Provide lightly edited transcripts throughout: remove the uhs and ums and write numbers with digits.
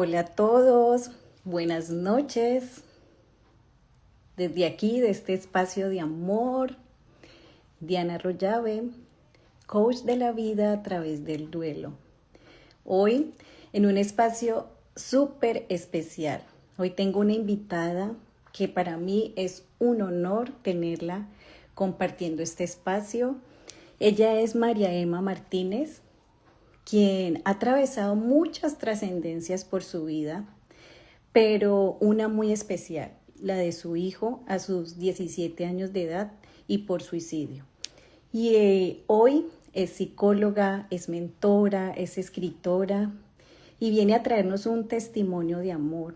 Hola a todos, buenas noches. Desde aquí, de este espacio de amor, Diana Rollave, coach de la vida a través del duelo. Hoy, en un espacio súper especial. Hoy tengo una invitada que para mí es un honor tenerla compartiendo este espacio. Ella es María Emma Martínez, quien ha atravesado muchas trascendencias por su vida, pero una muy especial, la de su hijo a sus 17 años de edad y por suicidio. Y hoy es psicóloga, es mentora, es escritora y viene a traernos un testimonio de amor,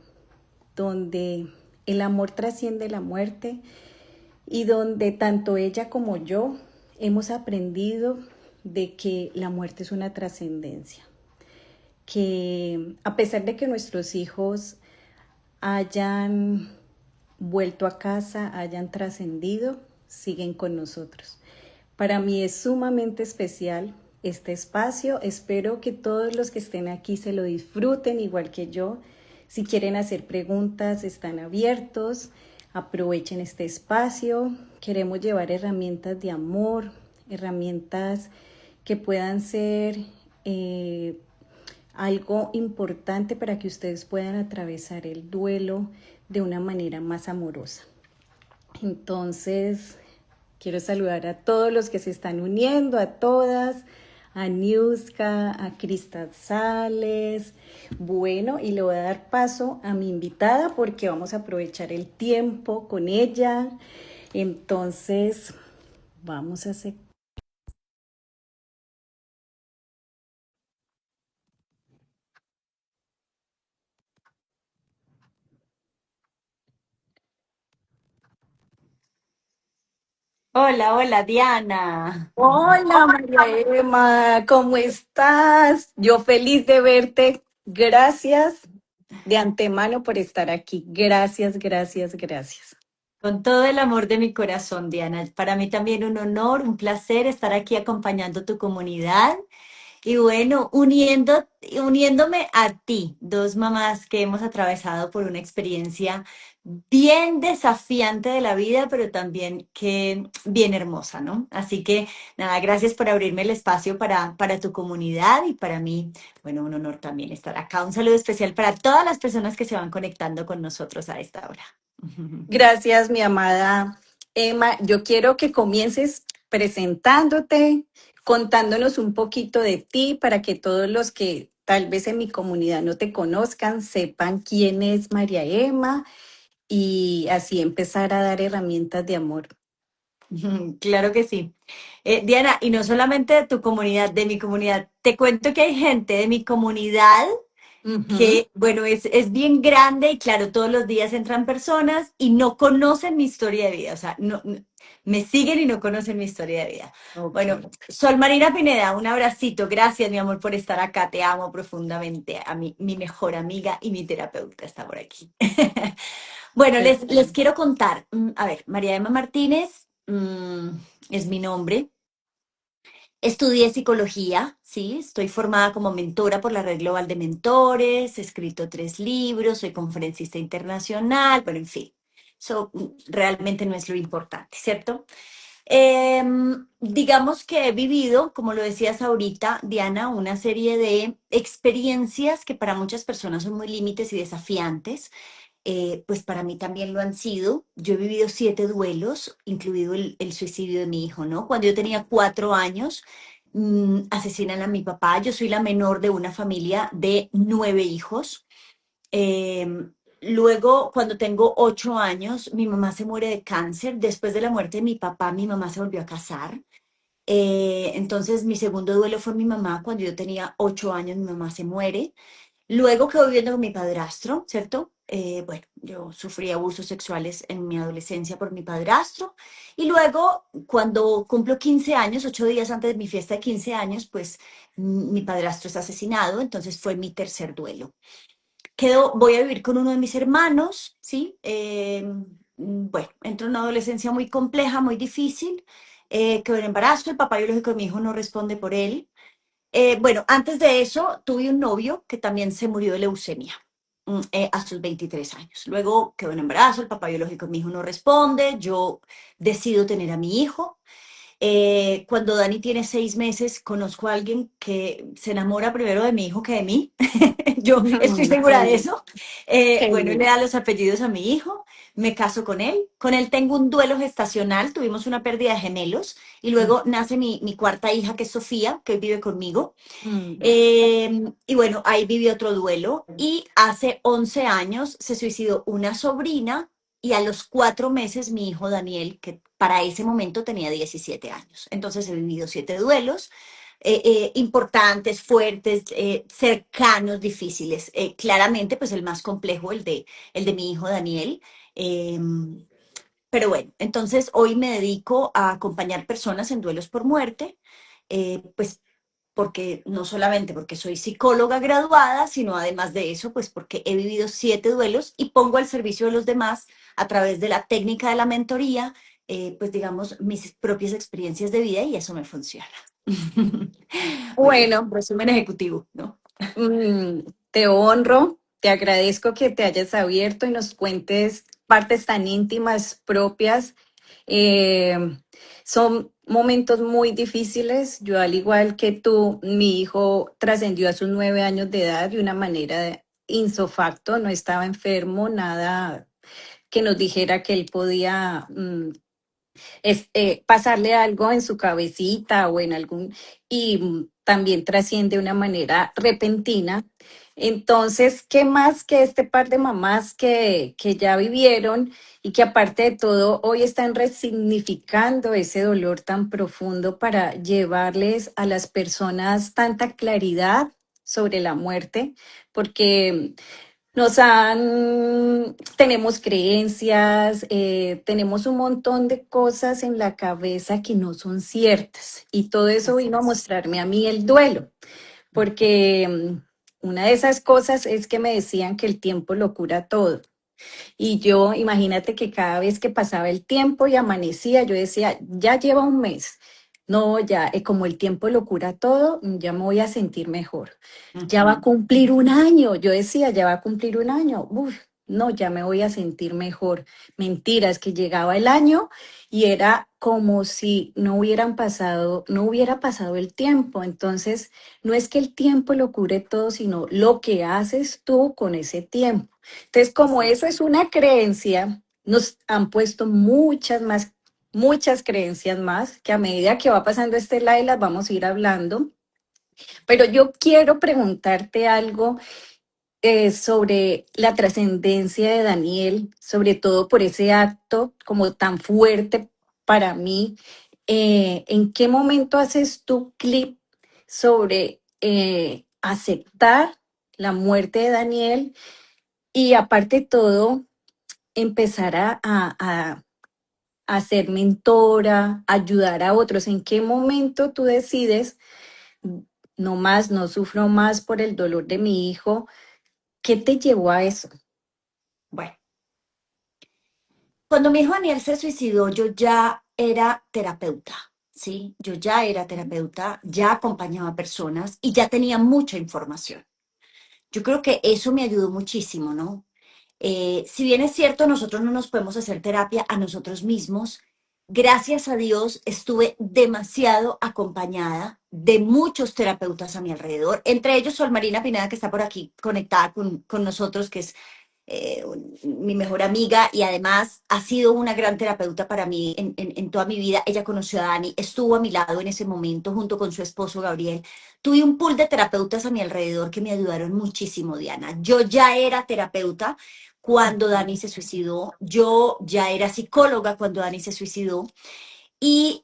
donde el amor trasciende la muerte y donde tanto ella como yo hemos aprendido de que la muerte es una trascendencia, que a pesar de que nuestros hijos hayan vuelto a casa, hayan trascendido, siguen con nosotros. Para mí es sumamente especial este espacio. Espero que todos los que estén aquí se lo disfruten igual que yo. Si quieren hacer preguntas, están abiertos. Aprovechen este espacio. Queremos llevar herramientas de amor, herramientas que puedan ser algo importante para que ustedes puedan atravesar el duelo de una manera más amorosa. Entonces, quiero saludar a todos los que se están uniendo, a todas, a Niuska, a Crista Sales. Bueno, y le voy a dar paso a mi invitada porque vamos a aprovechar el tiempo con ella. Entonces, vamos a hacer. Hola, hola Diana. Hola María Emma, ¿cómo estás? Yo feliz de verte. Gracias de antemano por estar aquí. Gracias, gracias, gracias. Con todo el amor de mi corazón, Diana. Para mí también un honor, un placer estar aquí acompañando tu comunidad y bueno, uniéndome a ti, dos mamás que hemos atravesado por una experiencia bien desafiante de la vida, pero también que bien hermosa, ¿no? Así que nada, gracias por abrirme el espacio para tu comunidad y para mí, bueno, un honor también estar acá. Un saludo especial para todas las personas que se van conectando con nosotros a esta hora. Gracias, mi amada Emma. Yo quiero que comiences presentándote, contándonos un poquito de ti para que todos los que tal vez en mi comunidad no te conozcan sepan quién es María Emma y así empezar a dar herramientas de amor. Claro que sí. Diana, y no solamente de tu comunidad, de mi comunidad, te cuento que hay gente de mi comunidad Ujú. que, bueno, es bien grande y claro, todos los días entran personas y no conocen mi historia de vida, o sea, me siguen y no conocen mi historia de vida. Ok. Bueno, Sol Marina Pineda, un abracito, gracias mi amor por estar acá, te amo profundamente, a mi mejor amiga y mi terapeuta está por aquí. Bueno, les quiero contar, a ver, María Emma Martínez es mi nombre. Estudié psicología, sí, estoy formada como mentora por la Red Global de Mentores, he escrito 3 libros, soy conferencista internacional, pero en fin, eso realmente no es lo importante, ¿cierto? Digamos que he vivido, como lo decías ahorita, Diana, una serie de experiencias que para muchas personas son muy límites y desafiantes. Pues para mí también lo han sido. Yo he vivido 7 duelos, incluido el suicidio de mi hijo, ¿no? Cuando yo tenía 4 años, asesinan a mi papá. Yo soy la menor de una familia de 9 hijos. Luego, cuando tengo 8 años, mi mamá se muere de cáncer. Después de la muerte de mi papá, mi mamá se volvió a casar. Entonces, mi segundo duelo fue mi mamá. Cuando yo tenía 8 años, mi mamá se muere. Luego quedó viviendo con mi padrastro, ¿cierto? Bueno, yo sufrí abusos sexuales en mi adolescencia por mi padrastro. Y luego, cuando cumplo 15 años, 8 días antes de mi fiesta de 15 años, pues mi padrastro es asesinado, entonces fue mi tercer duelo. Voy a vivir con uno de mis hermanos, ¿sí? Bueno, entro en una adolescencia muy compleja, muy difícil. Quedó en embarazo, el papá biológico de mi hijo no responde por él. Bueno, antes de eso tuve un novio que también se murió de leucemia. a sus 23 años. Luego quedó en embarazo, el papá biológico de mi hijo no responde, yo decido tener a mi hijo. Cuando Dani tiene 6 meses, conozco a alguien que se enamora primero de mi hijo que de mí. Yo estoy segura de eso. Qué Bueno, él le bien. da los apellidos a mi hijo, me caso con él. Con él tengo un duelo gestacional, tuvimos una pérdida de gemelos y luego nace mi cuarta hija, que es Sofía, que vive conmigo. Mm. Y bueno, ahí viví otro duelo y hace 11 años se suicidó una sobrina y a los 4 meses mi hijo Daniel, que para ese momento tenía 17 años. Entonces he vivido 7 duelos importantes, fuertes, cercanos, difíciles. Claramente, pues el más complejo, el de mi hijo Daniel. Eh, pero bueno, entonces hoy me dedico a acompañar personas en duelos por muerte, pues porque no solamente porque soy psicóloga graduada, sino además de eso, pues porque he vivido 7 duelos y pongo al servicio de los demás a través de la técnica de la mentoría, pues digamos, mis propias experiencias de vida y eso me funciona. Muy bien, Bueno, resumen ejecutivo, ¿no? mm, te honro, te agradezco que te hayas abierto y nos cuentes partes tan íntimas propias. Eh, Son momentos muy difíciles. Yo, al igual que tú, mi hijo trascendió a sus 9 años de edad de una manera insofacto, no estaba enfermo, nada que nos dijera que él podía pasarle algo en su cabecita o en algún, y también trasciende de una manera repentina. Entonces, ¿qué más que este par de mamás que ya vivieron y que aparte de todo hoy están resignificando ese dolor tan profundo para llevarles a las personas tanta claridad sobre la muerte? Porque tenemos creencias, tenemos un montón de cosas en la cabeza que no son ciertas y todo eso Así vino a es. mostrarme a mí el duelo, porque una de esas cosas es que me decían que el tiempo lo cura todo. Y yo, imagínate que cada vez que pasaba el tiempo y amanecía, yo decía, ya lleva un mes. No, ya, como el tiempo lo cura todo, ya me voy a sentir mejor. Ya va a Ujú. cumplir un año. Yo decía, ya va a cumplir un año. Uf, no, ya me voy a sentir mejor. Mentiras, que llegaba el año y era como si no hubieran pasado, no hubiera pasado el tiempo. Entonces, no es que el tiempo lo cure todo, sino lo que haces tú con ese tiempo. Entonces, como Así eso es. es una creencia, nos han puesto muchas creencias más, que a medida que va pasando este live las vamos a ir hablando. Pero yo quiero preguntarte algo sobre la trascendencia de Daniel, sobre todo por ese acto como tan fuerte para mí. ¿En qué momento haces tu clip sobre aceptar la muerte de Daniel y aparte de todo, empezar a ser mentora, ayudar a otros? ¿En qué momento tú decides, no más, no sufro más por el dolor de mi hijo? ¿Qué te llevó a eso? Bueno, cuando mi hijo Daniel se suicidó, yo ya era terapeuta, ¿sí? Yo ya era terapeuta, ya acompañaba personas y ya tenía mucha información. Yo creo que eso me ayudó muchísimo, ¿no? Si bien es cierto, nosotros no nos podemos hacer terapia a nosotros mismos, gracias a Dios estuve demasiado acompañada de muchos terapeutas a mi alrededor, entre ellos Sol Marina Pineda, que está por aquí conectada con nosotros, que es mi mejor amiga y además ha sido una gran terapeuta para mí en toda mi vida. Ella conoció a Dani, estuvo a mi lado en ese momento junto con su esposo Gabriel. Tuve un pool de terapeutas a mi alrededor que me ayudaron muchísimo, Diana. Yo ya era terapeuta cuando Dani se suicidó, yo ya era psicóloga cuando Dani se suicidó y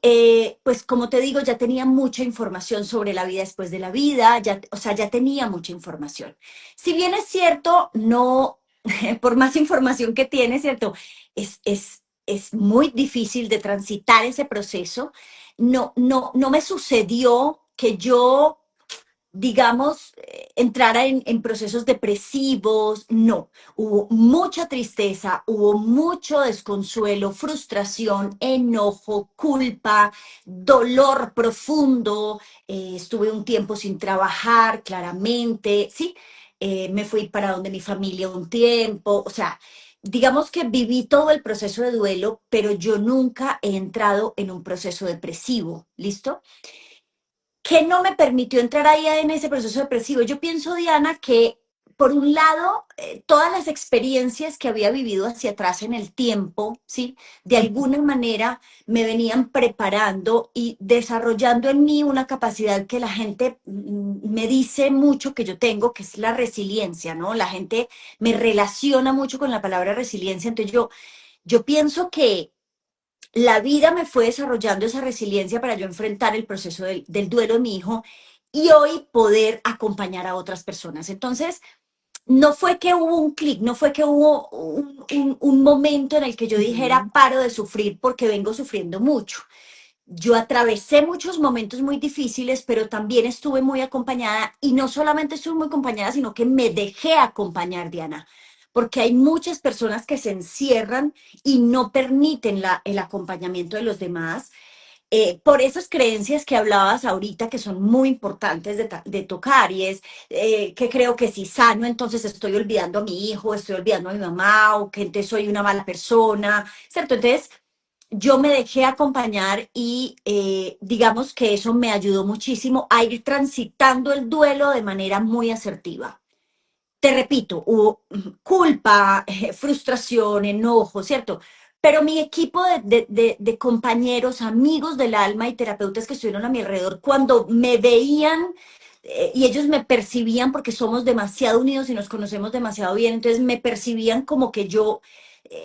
pues como te digo, ya tenía mucha información sobre la vida después de la vida, ya, o sea, ya tenía mucha información. Si bien es cierto, no, por más información que tiene, ¿cierto? Es muy difícil de transitar ese proceso. No me sucedió que yo digamos, entrara en procesos depresivos, no. Hubo mucha tristeza, hubo mucho desconsuelo, frustración, enojo, culpa, dolor profundo. Estuve un tiempo sin trabajar, claramente, ¿sí? me fui para donde mi familia un tiempo, o sea, digamos que viví todo el proceso de duelo, pero yo nunca he entrado en un proceso depresivo, ¿listo? ¿Qué no me permitió entrar ahí en ese proceso depresivo? Yo pienso, Diana, que por un lado, todas las experiencias que había vivido hacia atrás en el tiempo, ¿sí? De alguna manera me venían preparando y desarrollando en mí una capacidad que la gente me dice mucho que yo tengo, que es la resiliencia, ¿no? La gente me relaciona mucho con la palabra resiliencia, entonces yo pienso que la vida me fue desarrollando esa resiliencia para yo enfrentar el proceso del duelo de mi hijo y hoy poder acompañar a otras personas. Entonces, no fue que hubo un clic, no fue que hubo un momento en el que yo dijera Ujú. paro de sufrir porque vengo sufriendo mucho. Yo atravesé muchos momentos muy difíciles, pero también estuve muy acompañada y no solamente estuve muy acompañada, sino que me dejé acompañar, Diana, porque hay muchas personas que se encierran y no permiten el acompañamiento de los demás por esas creencias que hablabas ahorita que son muy importantes de tocar y es que creo que si sano entonces estoy olvidando a mi hijo, estoy olvidando a mi mamá o que entonces soy una mala persona, ¿cierto? Entonces yo me dejé acompañar y digamos que eso me ayudó muchísimo a ir transitando el duelo de manera muy asertiva. Te repito, hubo culpa, frustración, enojo, ¿cierto? Pero mi equipo de compañeros, amigos del alma y terapeutas que estuvieron a mi alrededor, cuando me veían y ellos me percibían porque somos demasiado unidos y nos conocemos demasiado bien, entonces me percibían como que yo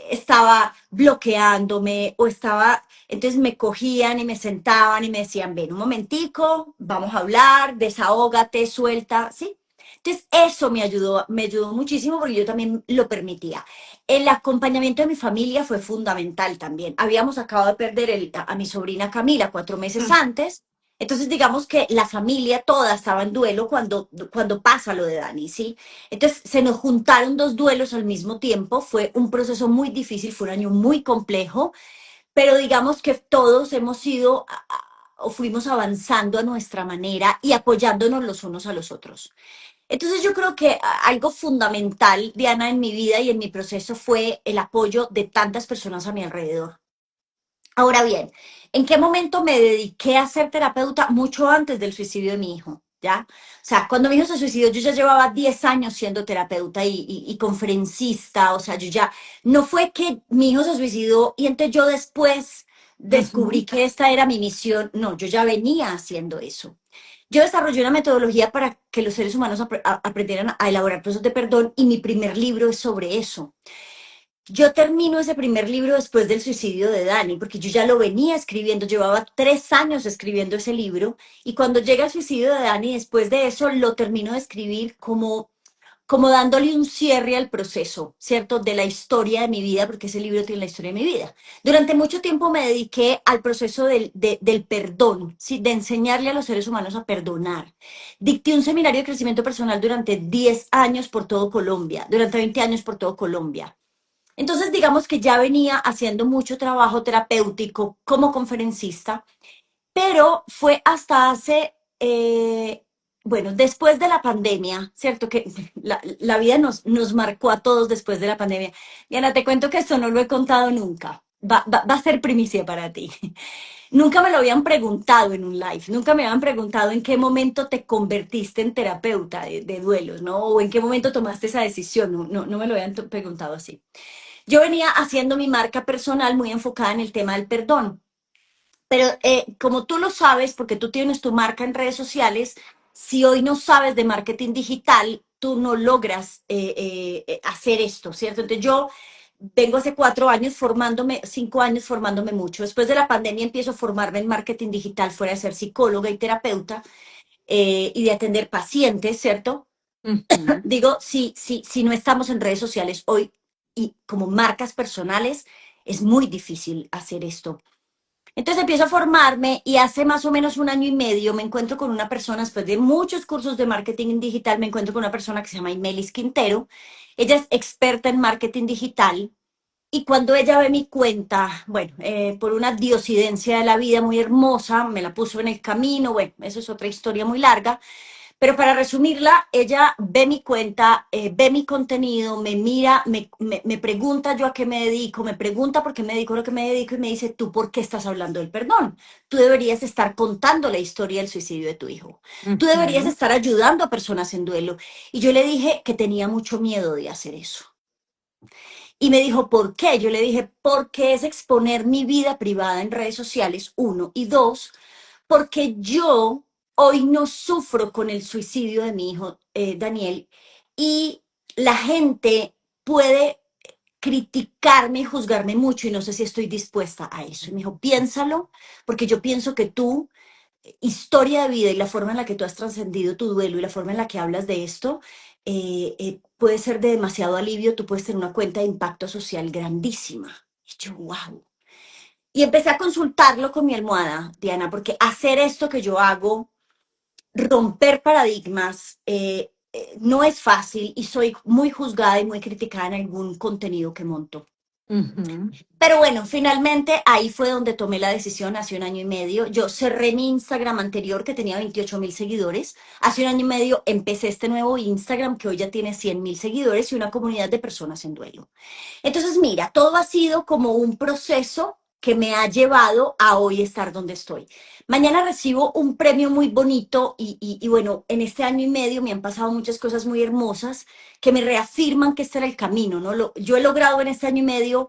estaba bloqueándome o estaba, entonces me cogían y me sentaban y me decían, ven un momentico, vamos a hablar, desahógate, suelta, ¿sí? Entonces, eso me ayudó muchísimo porque yo también lo permitía. El acompañamiento de mi familia fue fundamental también. Habíamos acabado de perder a mi sobrina Camila 4 meses Mm. antes. Entonces, digamos que la familia toda estaba en duelo cuando pasa lo de Dani, ¿sí? Entonces, se nos juntaron dos duelos al mismo tiempo. Fue un proceso muy difícil, fue un año muy complejo, pero digamos que todos hemos ido o fuimos avanzando a nuestra manera y apoyándonos los unos a los otros. Entonces yo creo que algo fundamental, Diana, en mi vida y en mi proceso fue el apoyo de tantas personas a mi alrededor. Ahora bien, ¿en qué momento me dediqué a ser terapeuta? Mucho antes del suicidio de mi hijo, ¿ya? O sea, cuando mi hijo se suicidó, yo ya llevaba 10 años siendo terapeuta y conferencista, o sea, yo ya, no fue que mi hijo se suicidó y entonces yo después descubrí Ujú. que esta era mi misión, no, yo ya venía haciendo eso. Yo desarrollé una metodología para que los seres humanos aprendieran a elaborar procesos de perdón y mi primer libro es sobre eso. Yo termino ese primer libro después del suicidio de Dani, porque yo ya lo venía escribiendo, llevaba 3 años escribiendo ese libro, y cuando llega el suicidio de Dani, después de eso lo termino de escribir como dándole un cierre al proceso, ¿cierto? De la historia de mi vida, porque ese libro tiene la historia de mi vida. Durante mucho tiempo me dediqué al proceso del perdón, ¿sí? De enseñarle a los seres humanos a perdonar. Dicté un seminario de crecimiento personal durante 10 años por todo Colombia, durante 20 años por todo Colombia. Entonces, digamos que ya venía haciendo mucho trabajo terapéutico como conferencista, pero fue hasta hace, bueno, después de la pandemia, ¿cierto? Que la vida nos marcó a todos después de la pandemia. Diana, te cuento que esto no lo he contado nunca. Va a ser primicia para ti. Nunca me lo habían preguntado en un live, nunca me habían preguntado en qué momento te convertiste en terapeuta de duelos, ¿no? O en qué momento tomaste esa decisión, no me lo habían preguntado así. Yo venía haciendo mi marca personal muy enfocada en el tema del perdón. Pero como tú lo sabes, porque tú tienes tu marca en redes sociales, si hoy no sabes de marketing digital, tú no logras hacer esto, ¿cierto? Entonces yo vengo hace 4 años formándome, 5 años formándome mucho. Después de la pandemia empiezo a formarme en marketing digital, fuera de ser psicóloga y terapeuta y de atender pacientes, ¿cierto? Ujú. Digo, si no estamos en redes sociales hoy y como marcas personales, es muy difícil hacer esto. Entonces empiezo a formarme y hace más o menos un año y medio me encuentro con una persona, después de muchos cursos de marketing digital, me encuentro con una persona que se llama Imelis Quintero. Ella es experta en marketing digital y cuando ella ve mi cuenta, bueno, por una diosidencia de la vida muy hermosa, me la puso en el camino, bueno, eso es otra historia muy larga, Pero para resumirla, ella ve mi cuenta, ve mi contenido, me mira, me pregunta yo a qué me dedico, me pregunta por qué me dedico a lo que me dedico y me dice, ¿tú por qué estás hablando del perdón? Tú deberías estar contando la historia del suicidio de tu hijo. Tú deberías Ujú, estar ayudando a personas en duelo. Y yo le dije que tenía mucho miedo de hacer eso. Y me dijo, ¿por qué? Yo le dije, porque es exponer mi vida privada en redes sociales, uno, y dos, porque yo hoy no sufro con el suicidio de mi hijo Daniel y la gente puede criticarme y juzgarme mucho y no sé si estoy dispuesta a eso. Y me dijo, piénsalo, porque yo pienso que tu historia de vida y la forma en la que tú has trascendido tu duelo y la forma en la que hablas de esto puede ser de demasiado alivio, tú puedes tener una cuenta de impacto social grandísima. Y yo, wow. Y empecé a consultarlo con mi almohada, Diana, porque hacer esto que yo hago, romper paradigmas, no es fácil y soy muy juzgada y muy criticada en algún contenido que monto. ujú, Pero bueno, finalmente ahí fue donde tomé la decisión hace un año y medio. Yo cerré mi Instagram anterior que tenía 28.000 seguidores. Hace un año y medio empecé este nuevo Instagram que hoy ya tiene 100.000 seguidores y una comunidad de personas en duelo. Entonces, mira, todo ha sido como un proceso que me ha llevado a hoy estar donde estoy. Mañana recibo un premio muy bonito y bueno, en este año y medio me han pasado muchas cosas muy hermosas que me reafirman que este era el camino, ¿no? Yo he logrado en este año y medio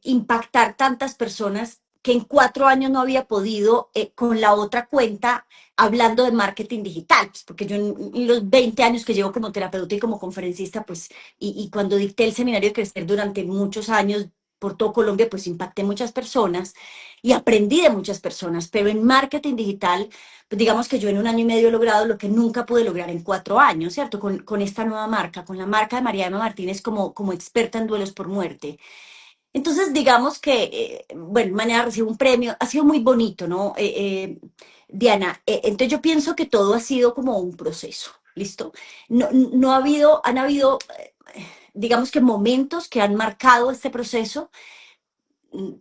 impactar tantas personas que en 4 años no había podido con la otra cuenta hablando de marketing digital, pues porque yo en los 20 años que llevo como terapeuta y como conferencista, pues y cuando dicté el seminario de crecer durante muchos años por todo Colombia, pues impacté muchas personas y aprendí de muchas personas, pero en marketing digital, pues digamos que yo en un año y medio he logrado lo que nunca pude lograr en 4 años, ¿cierto? Con esta nueva marca, con la marca de Mariana Martínez como experta en duelos por muerte. Entonces, digamos que, bueno, mañana recibo un premio, ha sido muy bonito, ¿no? Diana, entonces yo pienso que todo ha sido como un proceso, ¿listo? No ha habido, han habido digamos que momentos que han marcado este proceso, mm,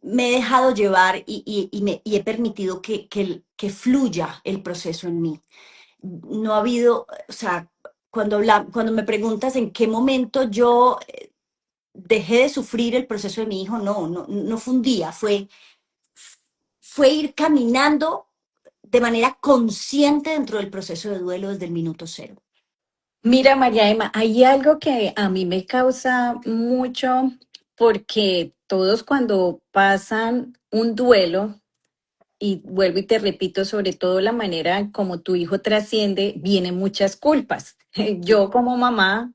me he dejado llevar y he permitido que fluya el proceso en mí. No ha habido, o sea, cuando me preguntas en qué momento yo dejé de sufrir el proceso de mi hijo, no fue un día, fue ir caminando de manera consciente dentro del proceso de duelo desde el minuto cero. Mira, María Emma, hay algo que a mí me causa mucho porque todos cuando pasan un duelo, y vuelvo y te repito, sobre todo la manera como tu hijo trasciende, vienen muchas culpas. Yo como mamá,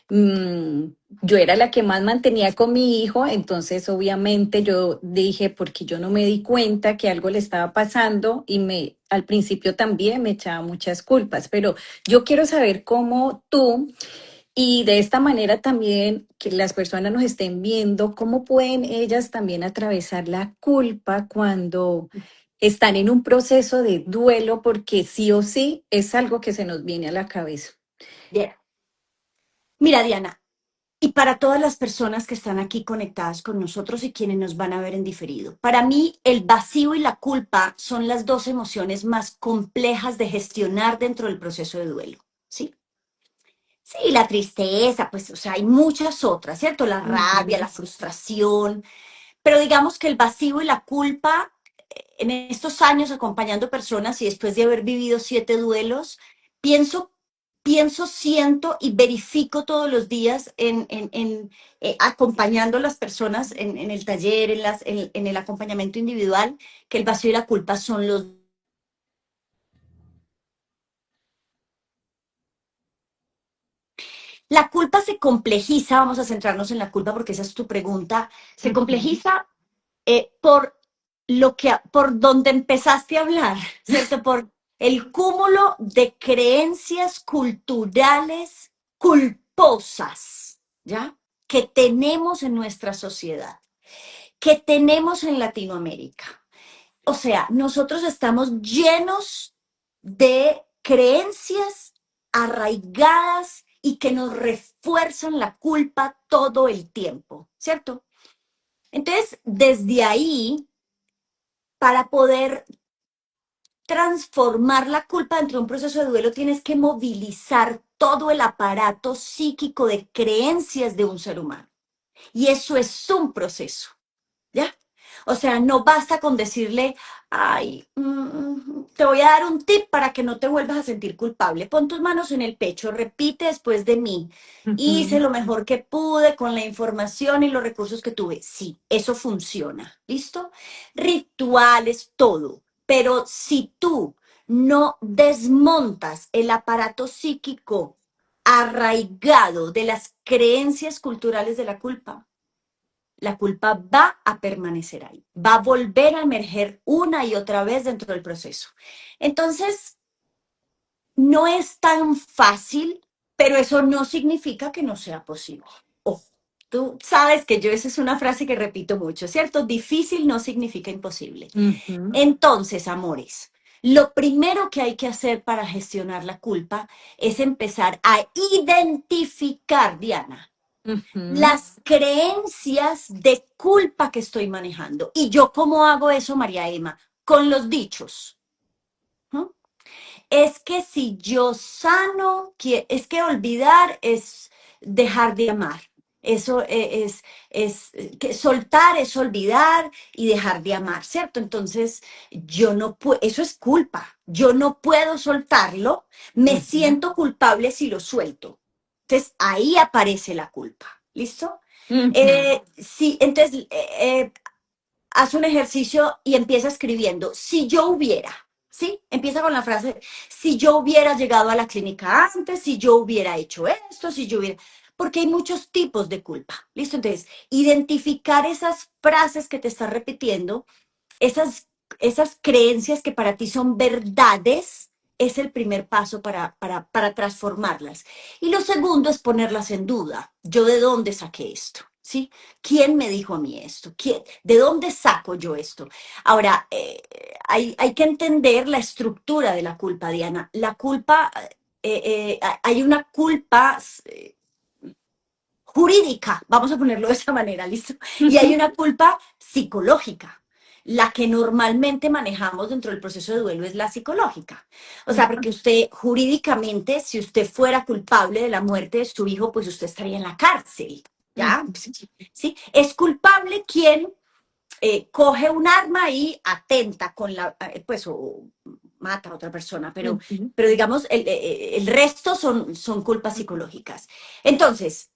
mm, yo era la que más mantenía con mi hijo, entonces obviamente yo dije, porque yo no me di cuenta que algo le estaba pasando y al principio también me echaba muchas culpas, pero yo quiero saber cómo tú y de esta manera también que las personas nos estén viendo, cómo pueden ellas también atravesar la culpa cuando están en un proceso de duelo, porque sí o sí es algo que se nos viene a la cabeza. Bien. Mira, Diana, y para todas las personas que están aquí conectadas con nosotros y quienes nos van a ver en diferido. Para mí, el vacío y la culpa son las dos emociones más complejas de gestionar dentro del proceso de duelo, ¿sí? Sí, la tristeza, pues, o sea, hay muchas otras, ¿cierto? La rabia, la Ujú. frustración, pero digamos que el vacío y la culpa, en estos años acompañando personas y después de haber vivido 7 duelos, pienso, siento y verifico todos los días acompañando a las personas en el taller, en el acompañamiento individual, que el vacío y la culpa son los. La culpa se complejiza, vamos a centrarnos en la culpa porque esa es tu pregunta, se Ujú. complejiza por por donde empezaste a hablar, ¿cierto? Por el cúmulo de creencias culturales culposas, ¿ya? Que tenemos en nuestra sociedad, que tenemos en Latinoamérica. O sea, nosotros estamos llenos de creencias arraigadas y que nos refuerzan la culpa todo el tiempo, ¿cierto? Entonces, desde ahí, para poder transformar la culpa dentro de un proceso de duelo, tienes que movilizar todo el aparato psíquico de creencias de un ser humano. Y eso es un proceso. ¿Ya? O sea, no basta con decirle, ay, te voy a dar un tip para que no te vuelvas a sentir culpable. Pon tus manos en el pecho, repite después de mí. Hice Ujú, lo mejor que pude con la información y los recursos que tuve. Sí, eso funciona. ¿Listo? Rituales, todo. Pero si tú no desmontas el aparato psíquico arraigado de las creencias culturales de la culpa va a permanecer ahí, va a volver a emerger una y otra vez dentro del proceso. Entonces, no es tan fácil, pero eso no significa que no sea posible. Ojo, tú sabes que yo esa es una frase que repito mucho, ¿cierto? Difícil no significa imposible. ujú, Entonces, amores, lo primero que hay que hacer para gestionar la culpa es empezar a identificar, Diana, ujú. las creencias de culpa que estoy manejando. ¿Y yo cómo hago eso, María Emma? Con los dichos. ¿No? Es que si yo sano, es que olvidar es dejar de amar. Eso que soltar es olvidar y dejar de amar, ¿cierto? Entonces, yo no puedo, eso es culpa. Yo no puedo soltarlo, me Ujú, siento culpable si lo suelto. Entonces, ahí aparece la culpa. ¿Listo? ujú. Sí, entonces, haz un ejercicio y empieza escribiendo, si yo hubiera, ¿sí? Empieza con la frase, si yo hubiera llegado a la clínica antes, si yo hubiera hecho esto, si yo hubiera... Porque hay muchos tipos de culpa, ¿listo? Entonces, identificar esas frases que te estás repitiendo, esas, esas creencias que para ti son verdades, es el primer paso para transformarlas. Y lo segundo es ponerlas en duda. ¿Yo de dónde saqué esto? ¿Sí? ¿Quién me dijo a mí esto? ¿De dónde saco yo esto? Ahora, hay que entender la estructura de la culpa, Diana. La culpa, hay una culpa jurídica, vamos a ponerlo de esa manera, ¿listo? Y hay una culpa psicológica. La que normalmente manejamos dentro del proceso de duelo es la psicológica. O sea, porque usted jurídicamente, si usted fuera culpable de la muerte de su hijo, pues usted estaría en la cárcel. ¿Ya? Ujú, ¿Sí? Es culpable quien coge un arma y atenta con la, pues, o mata a otra persona, ujú. pero digamos, el resto son culpas psicológicas. Entonces,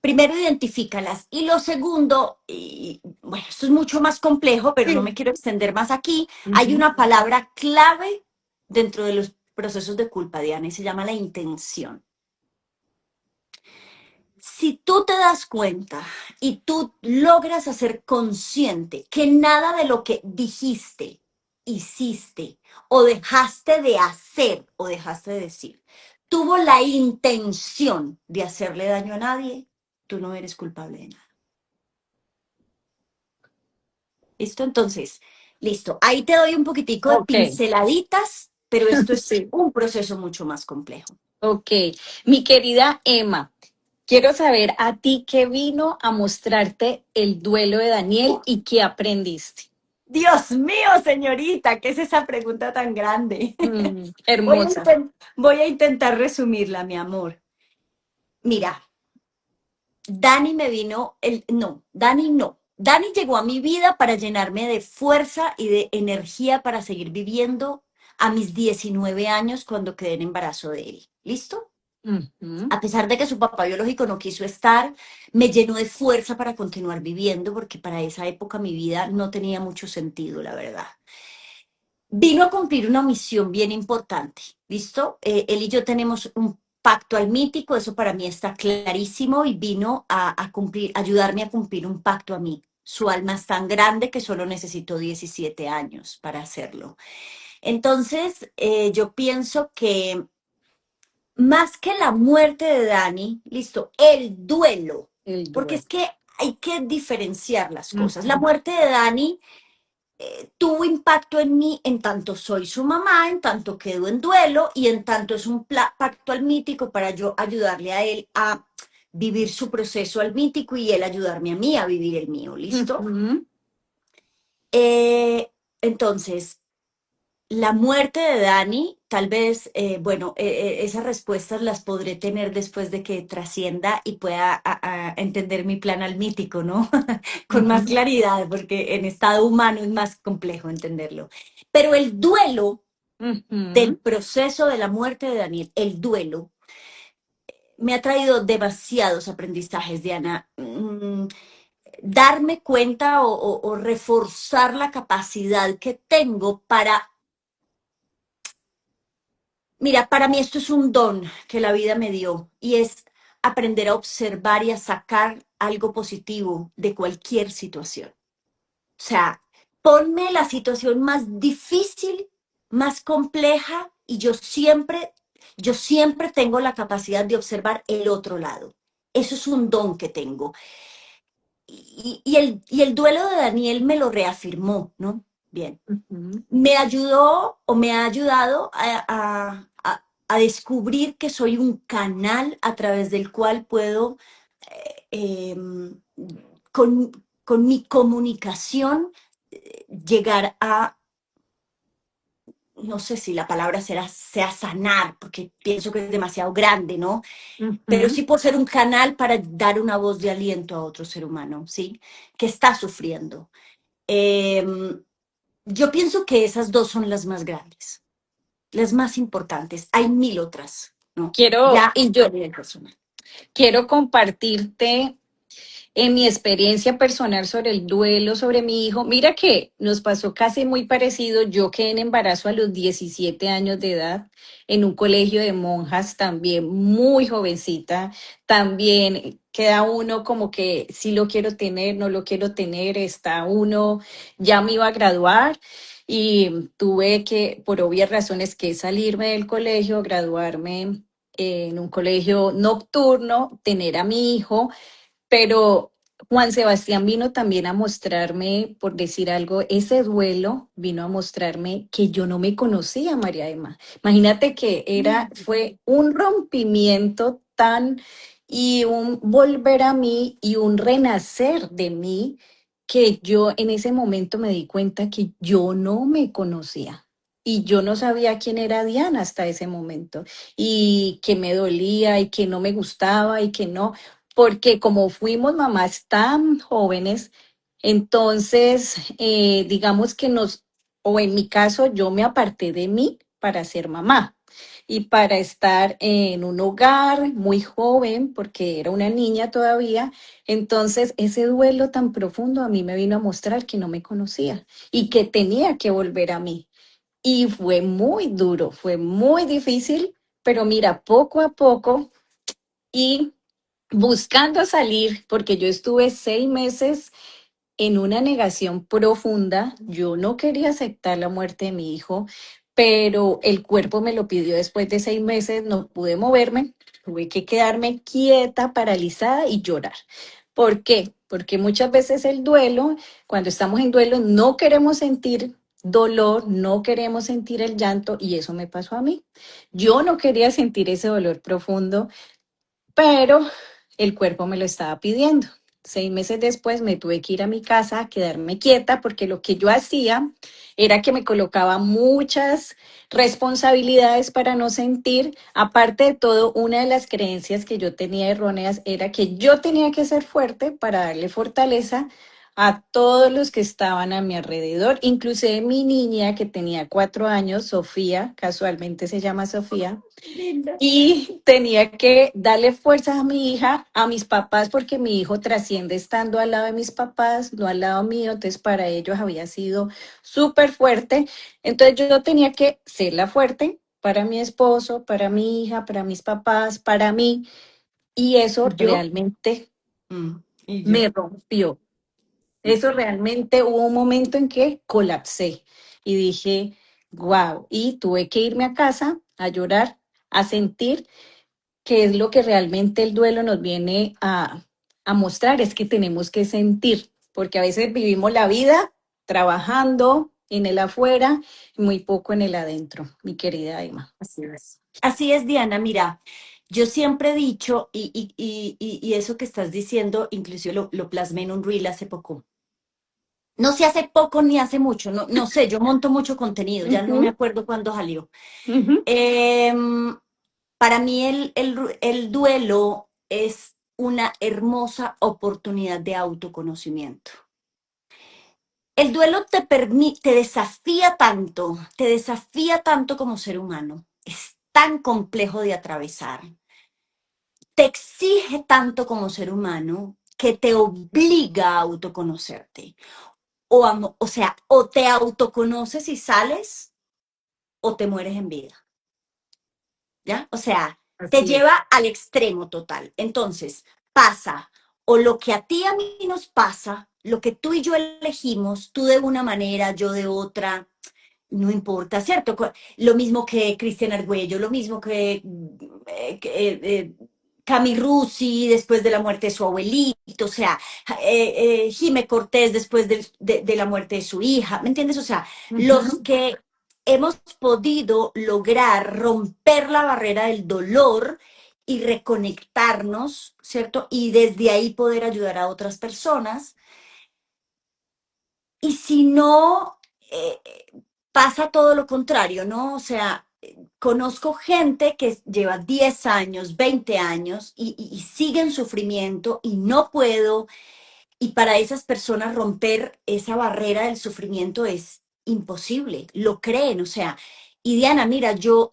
primero identifícalas. Y lo segundo, y, bueno, esto es mucho más complejo, pero no me Sí. quiero extender más aquí, hay Ujú. una palabra clave dentro de los procesos de culpa, Diana, y se llama la intención. Si tú te das cuenta y tú logras hacer consciente que nada de lo que dijiste, hiciste o dejaste de hacer o dejaste de decir tuvo la intención de hacerle daño a nadie, tú no eres culpable de nada. ¿Listo? Entonces, listo. Ahí te doy un poquitico de Ok, pinceladitas, pero esto es sí. un proceso mucho más complejo. Ok, mi querida Emma, quiero saber a ti qué vino a mostrarte el duelo de Daniel y qué aprendiste. Dios mío, señorita, ¿qué es esa pregunta tan grande? Hermosa. Voy a intentar resumirla, mi amor. Mira, Dani me vino, no, Dani no. Dani llegó a mi vida para llenarme de fuerza y de energía para seguir viviendo a mis 19 años cuando quedé en embarazo de él. ¿Listo? Ujú. A pesar de que su papá biológico no quiso estar, me llenó de fuerza para continuar viviendo porque para esa época mi vida no tenía mucho sentido, la verdad. Vino a cumplir una misión bien importante, ¿listo? Él y yo tenemos un pacto almítico, eso para mí está clarísimo, y vino a cumplir, ayudarme a cumplir un pacto a mí. Su alma es tan grande que solo necesitó 17 años para hacerlo. Entonces, yo pienso que más que la muerte de Dani, listo, el duelo, El porque duelo. es que hay que diferenciar las cosas. La Ujú. muerte de Dani tuvo impacto en mí en tanto soy su mamá, en tanto quedo en duelo y en tanto es un pacto almítico para yo ayudarle a él a vivir su proceso almítico y él ayudarme a mí a vivir el mío, ¿listo? Ujú. Eh, entonces, la muerte de Dani, tal vez, bueno, esas respuestas las podré tener después de que trascienda y pueda entender mi plan almítico, ¿no? Con más Ujú, claridad, porque en estado humano es más complejo entenderlo. Pero el duelo del ujú. proceso de la muerte de Daniel, el duelo, me ha traído demasiados aprendizajes, Diana. Darme cuenta o reforzar la capacidad que tengo para, mira, para mí esto es un don que la vida me dio y es aprender a observar y a sacar algo positivo de cualquier situación. O sea, ponme la situación más difícil, más compleja y yo siempre tengo la capacidad de observar el otro lado. Eso es un don que tengo. Y el duelo de Daniel me lo reafirmó, ¿no? Bien. Ujú, Me ayudó o me ha ayudado a descubrir que soy un canal a través del cual puedo, eh, con, con mi comunicación, llegar a, no sé si la palabra sea sanar, porque pienso que es demasiado grande, ¿no? Pero ujú. sí por ser un canal para dar una voz de aliento a otro ser humano, ¿sí? Que está sufriendo. Eh, yo pienso que esas dos son las más grandes, las más importantes. Hay mil otras, ¿no? Quiero, Ya y a yo nivel personal. quiero compartirte en mi experiencia personal sobre el duelo, sobre mi hijo. Mira que nos pasó casi muy parecido. Yo quedé en embarazo a los 17 años de edad en un colegio de monjas, también muy jovencita. También queda uno como que sí lo quiero tener, no lo quiero tener. Está uno, ya me iba a graduar. Y tuve que, por obvias razones, que salirme del colegio, graduarme en un colegio nocturno, tener a mi hijo, pero Juan Sebastián vino también a mostrarme, por decir algo, ese duelo vino a mostrarme que yo no me conocía, María Emma. Imagínate que fue un rompimiento tan y un volver a mí y un renacer de mí que yo en ese momento me di cuenta que yo no me conocía. Y yo no sabía quién era Diana hasta ese momento. Y que me dolía y que no me gustaba y que no, porque como fuimos mamás tan jóvenes, entonces digamos que o en mi caso, yo me aparté de mí para ser mamá y para estar en un hogar muy joven, porque era una niña todavía. Entonces, ese duelo tan profundo a mí me vino a mostrar que no me conocía y que tenía que volver a mí. Y fue muy duro, fue muy difícil, pero mira, poco a poco y buscando salir, porque yo estuve 6 meses en una negación profunda. Yo no quería aceptar la muerte de mi hijo, pero el cuerpo me lo pidió después de 6 meses, no pude moverme, tuve que quedarme quieta, paralizada y llorar. ¿Por qué? Porque muchas veces el duelo, cuando estamos en duelo, no queremos sentir dolor, no queremos sentir el llanto y eso me pasó a mí. Yo no quería sentir ese dolor profundo, pero el cuerpo me lo estaba pidiendo. 6 meses después me tuve que ir a mi casa a quedarme quieta porque lo que yo hacía era que me colocaba muchas responsabilidades para no sentir. Aparte de todo, una de las creencias que yo tenía erróneas era que yo tenía que ser fuerte para darle fortaleza a todos los que estaban a mi alrededor, inclusive mi niña que tenía 4 años, Sofía, casualmente se llama Sofía, Linda. y tenía que darle fuerzas a mi hija, a mis papás, porque mi hijo trasciende estando al lado de mis papás, no al lado mío, entonces para ellos había sido súper fuerte. Entonces yo tenía que ser la fuerte para mi esposo, para mi hija, para mis papás, para mí, y eso ¿Y yo? realmente ¿Y me yo? rompió. Eso realmente hubo un momento en que colapsé y dije, wow, y tuve que irme a casa a llorar, a sentir que es lo que realmente el duelo nos viene a mostrar, es que tenemos que sentir, porque a veces vivimos la vida trabajando en el afuera y muy poco en el adentro, mi querida Emma. Así es. Así es, Diana. Mira, yo siempre he dicho, y eso que estás diciendo, inclusive lo plasmé en un reel hace poco. No sé hace poco ni hace mucho, no, no sé, yo monto mucho contenido, ya no me Ujú, acuerdo cuándo salió. ujú. Em, para mí el duelo es una hermosa oportunidad de autoconocimiento. El duelo te desafía tanto como ser humano, es tan complejo de atravesar, te exige tanto como ser humano que te obliga a autoconocerte. O sea, o te autoconoces y sales o te mueres en vida. ¿Ya? O sea, te Así es. lleva al extremo total. Entonces, pasa, o lo que a ti y a mí nos pasa, lo que tú y yo elegimos, tú de una manera, yo de otra, no importa, ¿cierto? Lo mismo que Cristian Argüello, lo mismo que Cami Russi después de la muerte de su abuelito, o sea, Jime Cortés después de la muerte de su hija, ¿me entiendes? O sea, los Ujú. que hemos podido lograr romper la barrera del dolor y reconectarnos, ¿cierto? Y desde ahí poder ayudar a otras personas. Y si no, pasa todo lo contrario, ¿no? O sea, conozco gente que lleva 10 años, 20 años y sigue en sufrimiento y no puedo, y para esas personas romper esa barrera del sufrimiento es imposible, lo creen, o sea, y Diana, mira, yo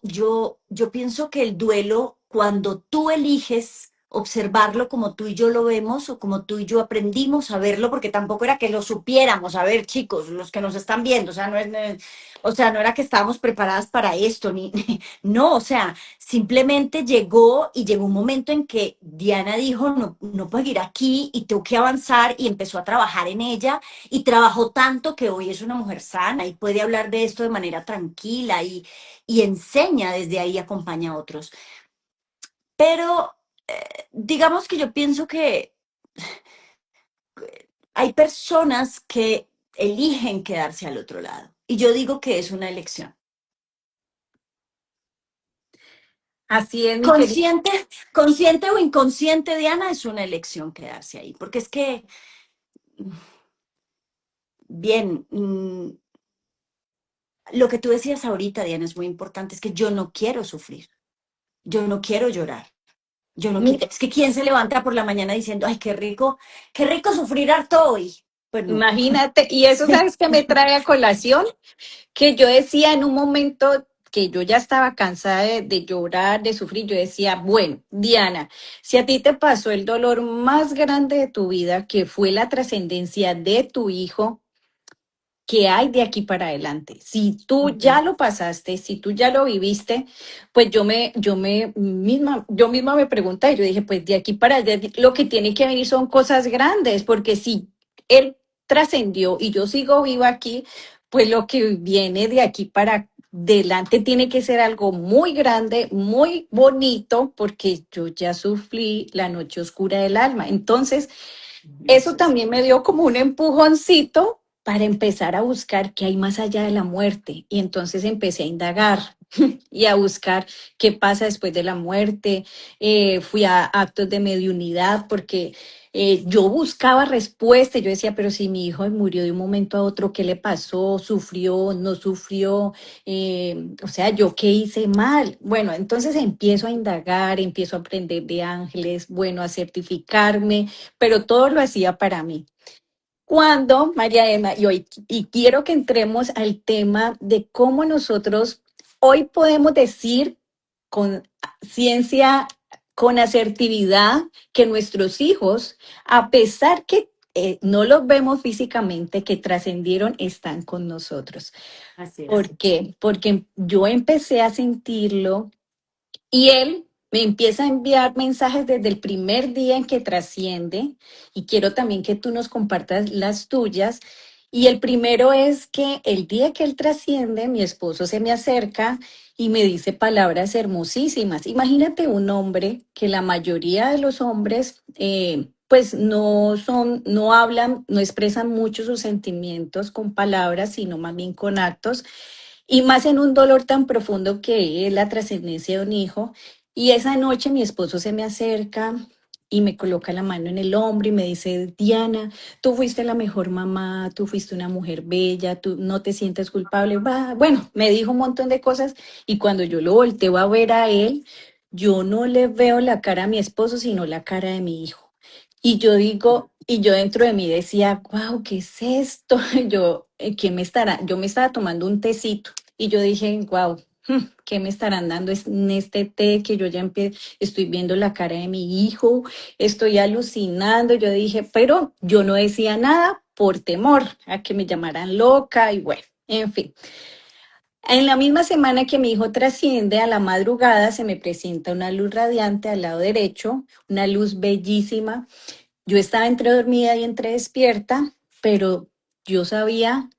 pienso que el duelo, cuando tú eliges observarlo como tú y yo lo vemos o como tú y yo aprendimos a verlo, porque tampoco era que lo supiéramos, a ver, chicos, los que nos están viendo, o sea, o sea, no era que estábamos preparadas para esto, ni, no, o sea, simplemente llegó y llegó un momento en que Diana dijo, no, no puedo ir aquí y tengo que avanzar y empezó a trabajar en ella y trabajó tanto que hoy es una mujer sana y puede hablar de esto de manera tranquila y enseña desde ahí, acompaña a otros. Pero digamos que yo pienso que hay personas que eligen quedarse al otro lado y yo digo que es una elección. Así es, mi querida. Consciente, consciente o inconsciente, Diana, es una elección quedarse ahí, porque es que, bien, lo que tú decías ahorita, Diana, es muy importante, es que yo no quiero sufrir, yo no quiero llorar, yo no quiero, Mire, es que ¿quién se levanta por la mañana diciendo, ay, qué rico sufrir harto hoy? Pues no. imagínate, y eso, ¿sabes qué me trae a colación? Que yo decía en un momento que yo ya estaba cansada de llorar, de sufrir, yo decía, bueno, Diana, si a ti te pasó el dolor más grande de tu vida, que fue la trascendencia de tu hijo, ¿qué hay de aquí para adelante? Si tú ya Ujú. lo pasaste, si tú ya lo viviste, pues yo misma me pregunté, yo dije, pues de aquí para allá lo que tiene que venir son cosas grandes, porque si él trascendió y yo sigo viva aquí, pues lo que viene de aquí para adelante tiene que ser algo muy grande, muy bonito, porque yo ya sufrí la noche oscura del alma. Entonces, eso Eso es. también me dio como un empujoncito para empezar a buscar qué hay más allá de la muerte. Y entonces empecé a indagar y a buscar qué pasa después de la muerte. Fui a actos de mediunidad porque yo buscaba respuesta. Yo decía, pero si mi hijo murió de un momento a otro, ¿qué le pasó? ¿Sufrió? ¿No sufrió? O sea, ¿yo qué hice mal? Bueno, entonces empiezo a indagar, empiezo a aprender de ángeles, bueno, a certificarme, pero todo lo hacía para mí. Cuando, María Emma, y quiero que entremos al tema de cómo nosotros hoy podemos decir con ciencia, con asertividad, que nuestros hijos, a pesar que no los vemos físicamente, que trascendieron, están con nosotros. Así es. ¿Por qué? Porque yo empecé a sentirlo y él me empieza a enviar mensajes desde el primer día en que trasciende y quiero también que tú nos compartas las tuyas. Y el primero es que el día que él trasciende, mi esposo se me acerca y me dice palabras hermosísimas. Imagínate un hombre que la mayoría de los hombres pues no son, no hablan, no expresan mucho sus sentimientos con palabras, sino más bien con actos. Y más en un dolor tan profundo que es la trascendencia de un hijo. Y esa noche mi esposo se me acerca y me coloca la mano en el hombro y me dice, Diana, tú fuiste la mejor mamá, tú fuiste una mujer bella, tú no te sientes culpable. Bueno, me dijo un montón de cosas y cuando yo lo volteo a ver a él, yo no le veo la cara a mi esposo, sino la cara de mi hijo. Y yo digo, y yo dentro de mí decía, wow, ¿qué es esto? ¿Qué me estará? Yo me estaba tomando un tecito y yo dije, wow, ¿qué me estarán dando en este té que yo ya estoy viendo la cara de mi hijo, estoy alucinando? Yo dije, pero yo no decía nada por temor a que me llamaran loca y bueno, en fin. En la misma semana que mi hijo trasciende, a la madrugada se me presenta una luz radiante al lado derecho, una luz bellísima. Yo estaba entre dormida y entre despierta, pero yo sabía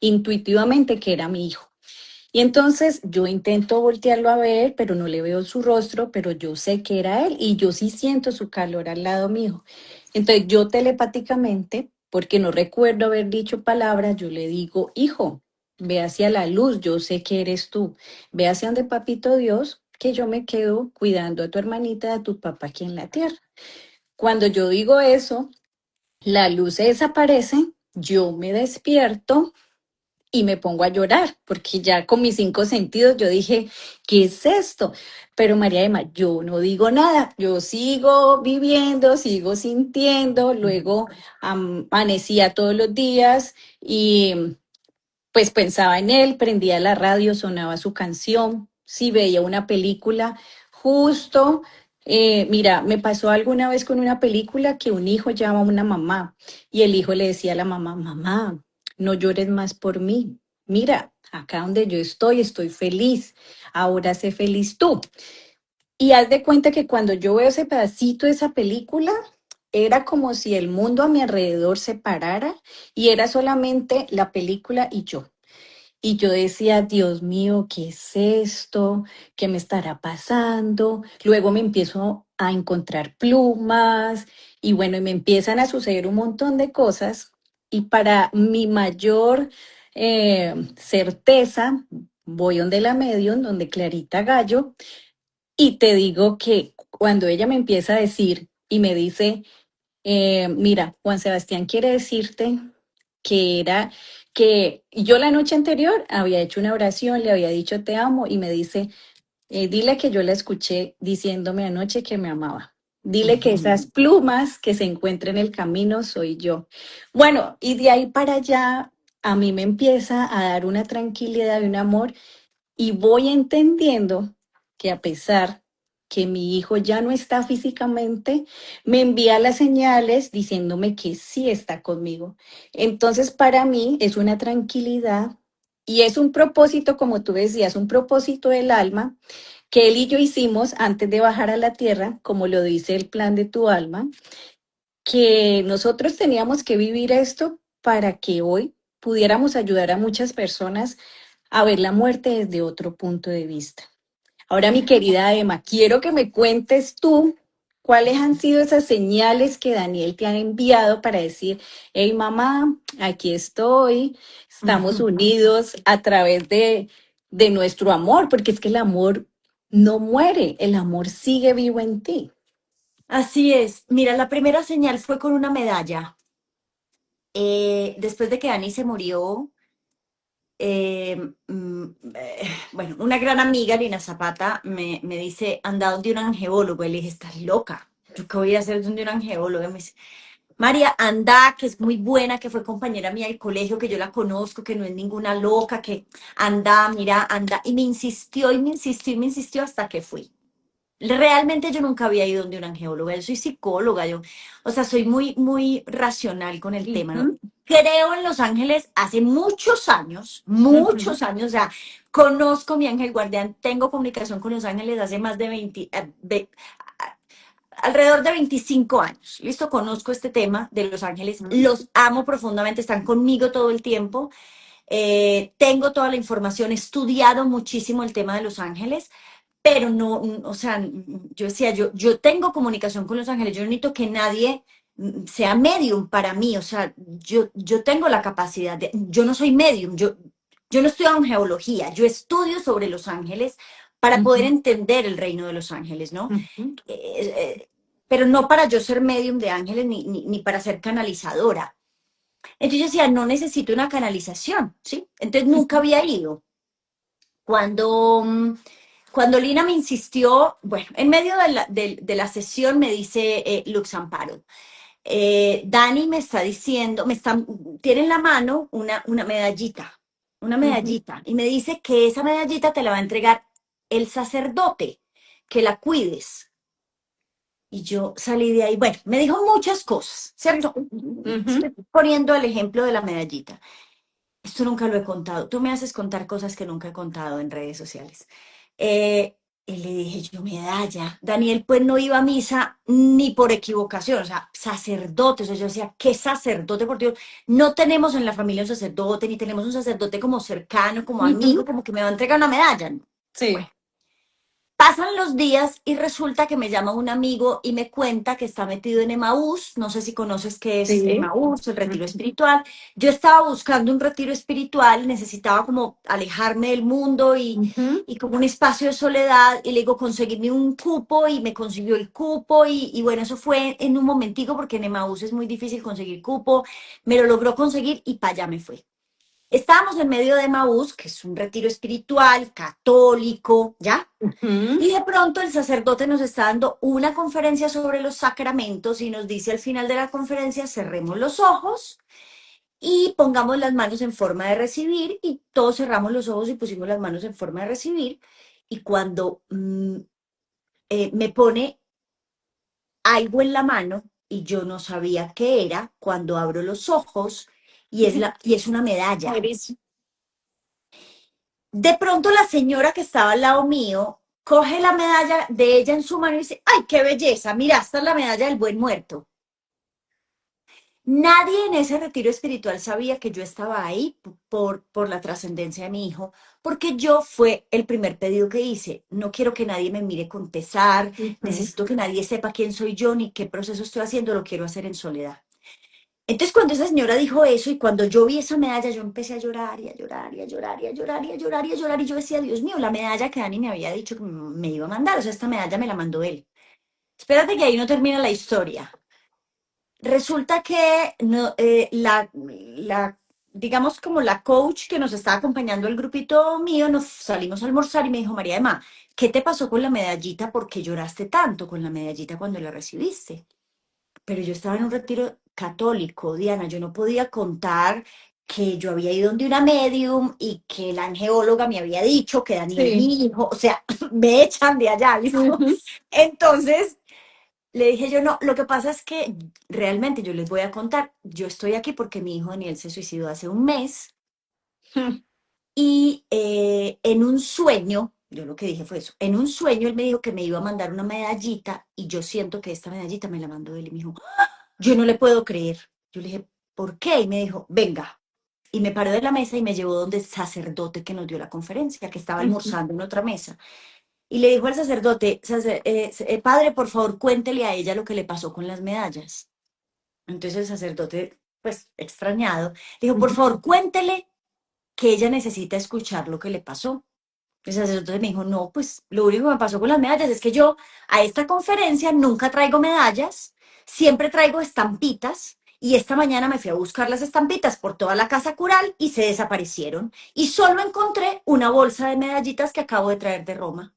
intuitivamente que era mi hijo. Y entonces yo intento voltearlo a ver, pero no le veo su rostro, pero yo sé que era él y yo sí siento su calor al lado mío. Entonces yo telepáticamente, porque no recuerdo haber dicho palabras, yo le digo, hijo, ve hacia la luz, yo sé que eres tú. Ve hacia donde papito Dios, que yo me quedo cuidando a tu hermanita, a tu papá aquí en la tierra. Cuando yo digo eso, la luz se desaparece, yo me despierto y me pongo a llorar, porque ya con mis cinco sentidos yo dije, ¿qué es esto? Pero María Emma, yo no digo nada, yo sigo viviendo, sigo sintiendo, luego amanecía todos los días y pues pensaba en él, prendía la radio, sonaba su canción, si veía una película, justo, mira, me pasó alguna vez con una película que un hijo llama a una mamá y el hijo le decía a la mamá, mamá, no llores más por mí, mira, acá donde yo estoy feliz, ahora sé feliz tú. Y haz de cuenta que cuando yo veo ese pedacito de esa película, era como si el mundo a mi alrededor se parara y era solamente la película y yo. Y yo decía, Dios mío, ¿qué es esto? ¿Qué me estará pasando? Luego me empiezo a encontrar plumas y bueno, y me empiezan a suceder un montón de cosas. Y para mi mayor certeza, voy donde la medium, donde Clarita Gallo, y te digo que cuando ella me empieza a decir y me dice, mira, Juan Sebastián quiere decirte que era que yo la noche anterior había hecho una oración, le había dicho te amo y me dice, dile que yo la escuché diciéndome anoche que me amaba. Dile que esas plumas que se encuentran en el camino soy yo. Bueno, y de ahí para allá a mí me empieza a dar una tranquilidad y un amor y voy entendiendo que a pesar que mi hijo ya no está físicamente, me envía las señales diciéndome que sí está conmigo. Entonces, para mí es una tranquilidad y es un propósito, como tú decías, un propósito del alma que él y yo hicimos antes de bajar a la tierra, como lo dice el plan de tu alma, que nosotros teníamos que vivir esto para que hoy pudiéramos ayudar a muchas personas a ver la muerte desde otro punto de vista. Ahora, mi querida Emma, quiero que me cuentes tú cuáles han sido esas señales que Daniel te ha enviado para decir, hey mamá, aquí estoy, estamos unidos a través de nuestro amor, porque es que el amor no muere, el amor sigue vivo en ti. Así es. Mira, la primera señal fue con una medalla. Después de que Dani se murió, eh, mm, bueno, una gran amiga, Lina Zapata, me dice, anda donde un angeólogo. Y le dije, estás loca. ¿Yo qué voy a hacer donde un angeólogo? Y me dice, María, anda, que es muy buena, que fue compañera mía del colegio, que yo la conozco, que no es ninguna loca, que anda, mira, anda. Y me insistió y me insistió y me insistió hasta que fui. Realmente yo nunca había ido donde una angeóloga, yo soy psicóloga, yo, o sea, soy muy, muy racional con el tema, ¿no? Ujú, Creo en los ángeles hace ujú, muchos años, o sea, conozco mi ángel guardián, tengo comunicación con los ángeles hace más de 20, alrededor de 25 años, ¿listo? Conozco este tema de los ángeles, ujú, los amo profundamente, están conmigo todo el tiempo, tengo toda la información, he estudiado muchísimo el tema de los ángeles, pero no, o sea, yo decía, yo tengo comunicación con los ángeles, yo no necesito que nadie sea medium para mí, o sea, yo tengo la capacidad de, yo no soy medium, yo no estudio geología, yo estudio sobre los ángeles para poder ujú, entender el reino de los ángeles, ¿no? ujú. Eh, pero no para yo ser medium de ángeles ni para ser canalizadora. Entonces yo decía, no necesito una canalización, ¿sí? Entonces nunca había ido. Cuando, cuando Lina me insistió, bueno, en medio de la sesión me dice Lux Amparo, Dani me está diciendo, tiene en la mano una Ujú. medallita, y me dice que esa medallita te la va a entregar el sacerdote, que la cuides. Y yo salí de ahí, bueno, me dijo muchas cosas, ¿cierto? Ujú. Estoy poniendo el ejemplo de la medallita. Esto nunca lo he contado. Tú me haces contar cosas que nunca he contado en redes sociales. Eh, y le dije yo, medalla. Daniel pues no iba a misa ni por equivocación, o sea, sacerdote. O sea, yo decía, ¿qué sacerdote? Por Dios, no tenemos en la familia un sacerdote, ni tenemos un sacerdote como cercano, como amigo, Ujú. como que me va a entregar una medalla. Bueno, Sí. pasan los días y resulta que me llama un amigo y me cuenta que está metido en Emaús. No sé si conoces qué es Sí. Emaús, el retiro Ujú. espiritual. Yo estaba buscando un retiro espiritual, necesitaba como alejarme del mundo Ujú. y como un espacio de soledad. Y le digo, conseguirme un cupo y me consiguió el cupo. Y bueno, eso fue en un momentico porque en Emaús es muy difícil conseguir cupo. Me lo logró conseguir y para allá me fue. Estábamos en medio de Emaús, que es un retiro espiritual, católico, ¿ya? Ujú. Y de pronto el sacerdote nos está dando una conferencia sobre los sacramentos y nos dice al final de la conferencia, cerremos los ojos y pongamos las manos en forma de recibir y todos cerramos los ojos y pusimos las manos en forma de recibir y cuando me pone algo en la mano y yo no sabía qué era, cuando abro los ojos y es una medalla. Eres- De pronto la señora que estaba al lado mío coge la medalla de ella en su mano y dice, ¡ay, qué belleza! Mira, esta es la medalla del buen muerto. Nadie en ese retiro espiritual sabía que yo estaba ahí por la trascendencia de mi hijo, porque yo fue el primer pedido que hice. No quiero que nadie me mire con pesar, Ujú. necesito que nadie sepa quién soy yo ni qué proceso estoy haciendo, lo quiero hacer en soledad. Entonces, cuando esa señora dijo eso y cuando yo vi esa medalla, yo empecé a llorar y a llorar y a llorar y a llorar y a llorar y a llorar y yo decía, Dios mío, la medalla que Dani me había dicho que me iba a mandar, o sea, esta medalla me la mandó él. Espérate que ahí no termina la historia. Resulta que no, digamos como la coach que nos estaba acompañando el grupito mío, nos salimos a almorzar y me dijo, María Emma, ¿qué te pasó con la medallita? ¿Por qué lloraste tanto con la medallita cuando la recibiste? Pero yo estaba en un retiro católico, Diana, yo no podía contar que yo había ido donde una medium y que la angeóloga me había dicho que Daniel, Sí. mi hijo, o sea, me echan de allá, ¿listo? Ujú. Entonces, le dije yo, no, lo que pasa es que realmente yo les voy a contar, yo estoy aquí porque mi hijo Daniel se suicidó hace un mes y en un sueño, yo lo que dije fue eso, en un sueño él me dijo que me iba a mandar una medallita y yo siento que esta medallita me la mandó él y me dijo, yo no le puedo creer. Yo le dije, ¿por qué? Y me dijo, venga. Y me paró de la mesa y me llevó donde el sacerdote que nos dio la conferencia, que estaba Ujú. almorzando en otra mesa. Y le dijo al sacerdote, padre, por favor, cuéntele a ella lo que le pasó con las medallas. Entonces el sacerdote, pues extrañado, dijo, por Ujú. favor, cuéntele que ella necesita escuchar lo que le pasó. El sacerdote me dijo, no, pues lo único que me pasó con las medallas es que yo a esta conferencia nunca traigo medallas, siempre traigo estampitas y esta mañana me fui a buscar las estampitas por toda la casa cural y se desaparecieron. Y solo encontré una bolsa de medallitas que acabo de traer de Roma.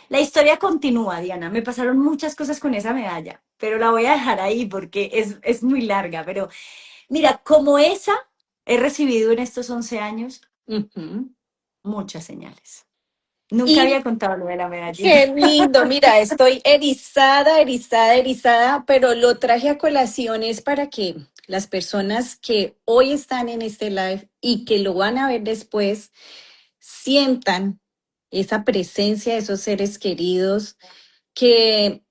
La historia continúa, Diana. Me pasaron muchas cosas con esa medalla, pero la voy a dejar ahí porque es muy larga. Pero mira, como esa, he recibido en estos 11 años Ujú. muchas señales. Nunca Y había contado lo de la qué medallita. lindo, mira, estoy erizada, erizada, erizada, pero lo traje a colación es para que las personas que hoy están en este live y que lo van a ver después sientan esa presencia de esos seres queridos que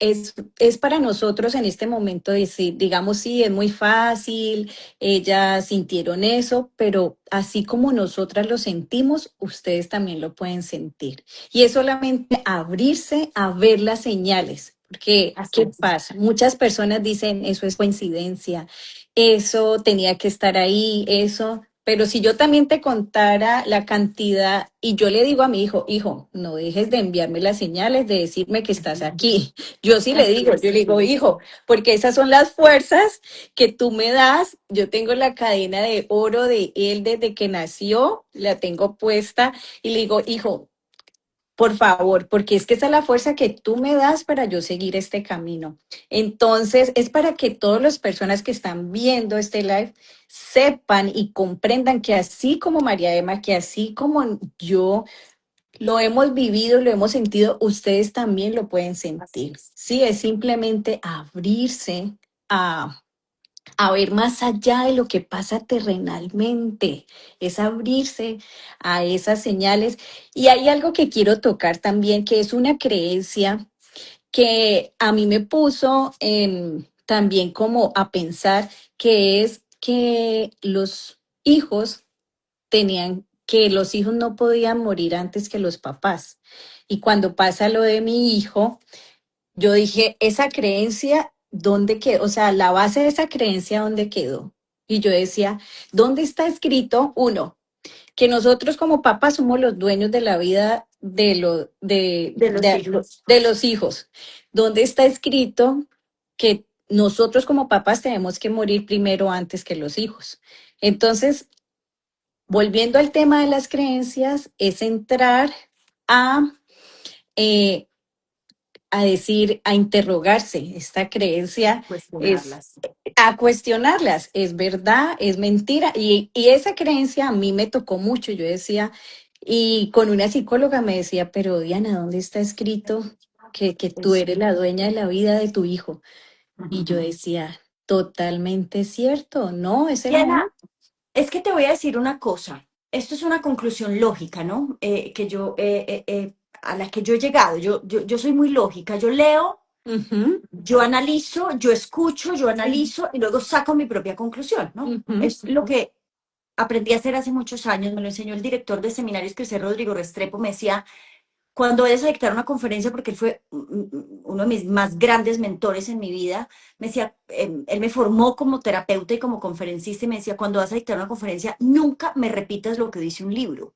es para nosotros en este momento decir, digamos, sí, es muy fácil, ellas sintieron eso, pero así como nosotras lo sentimos, ustedes también lo pueden sentir. Y es solamente abrirse a ver las señales. Porque, Así ¿qué es. pasa? Muchas personas dicen, eso es coincidencia, eso tenía que estar ahí, eso, pero si yo también te contara la cantidad, y yo le digo a mi hijo, hijo, no dejes de enviarme las señales, de decirme que estás aquí. Yo sí le Así digo, yo es. le digo, hijo, porque esas son las fuerzas que tú me das. Yo tengo la cadena de oro de él desde que nació, la tengo puesta, y le digo, hijo, por favor, porque es que esa es la fuerza que tú me das para yo seguir este camino. Entonces, es para que todas las personas que están viendo este live sepan y comprendan que así como María Emma, que así como yo lo hemos vivido, lo hemos sentido, ustedes también lo pueden Así sentir. es. Sí, es simplemente abrirse a ver más allá de lo que pasa terrenalmente, es abrirse a esas señales. Y hay algo que quiero tocar también, que es una creencia que a mí me puso también como a pensar, que es que los hijos no podían morir antes que los papás. Y cuando pasa lo de mi hijo, yo dije, esa creencia, ¿dónde quedó? O sea, la base de esa creencia, ¿dónde quedó? Y yo decía, ¿dónde está escrito? Uno, que nosotros como papás somos los dueños de la vida De los hijos. de los hijos. ¿Dónde está escrito que nosotros como papás tenemos que morir primero antes que los hijos? Entonces, volviendo al tema de las creencias, es entrar a eh, decir, a interrogarse. Esta creencia es Cuestionarlas. a cuestionarlas. ¿Es verdad? ¿Es mentira? Y esa creencia a mí me tocó mucho. Yo decía, y con una psicóloga me decía, pero Diana, ¿dónde está escrito que tú Eso. eres la dueña de la vida de tu hijo? Y yo Ujú. decía, totalmente cierto, no, es el amor. Diana, es que te voy a decir una cosa. Esto es una conclusión lógica, ¿no? A la que yo he llegado. Yo soy muy lógica. Yo leo, Ujú, yo analizo, yo escucho, yo sí, analizo y luego saco mi propia conclusión, ¿no? ujú, Es lo que aprendí a hacer hace muchos años. Me lo enseñó el director de seminarios que es Rodrigo Restrepo. Me decía, cuando vayas a dictar una conferencia, porque él fue uno de mis más grandes mentores en mi vida, me decía, él me formó como terapeuta y como conferencista y me decía, cuando vas a dictar una conferencia, nunca me repitas lo que dice un libro.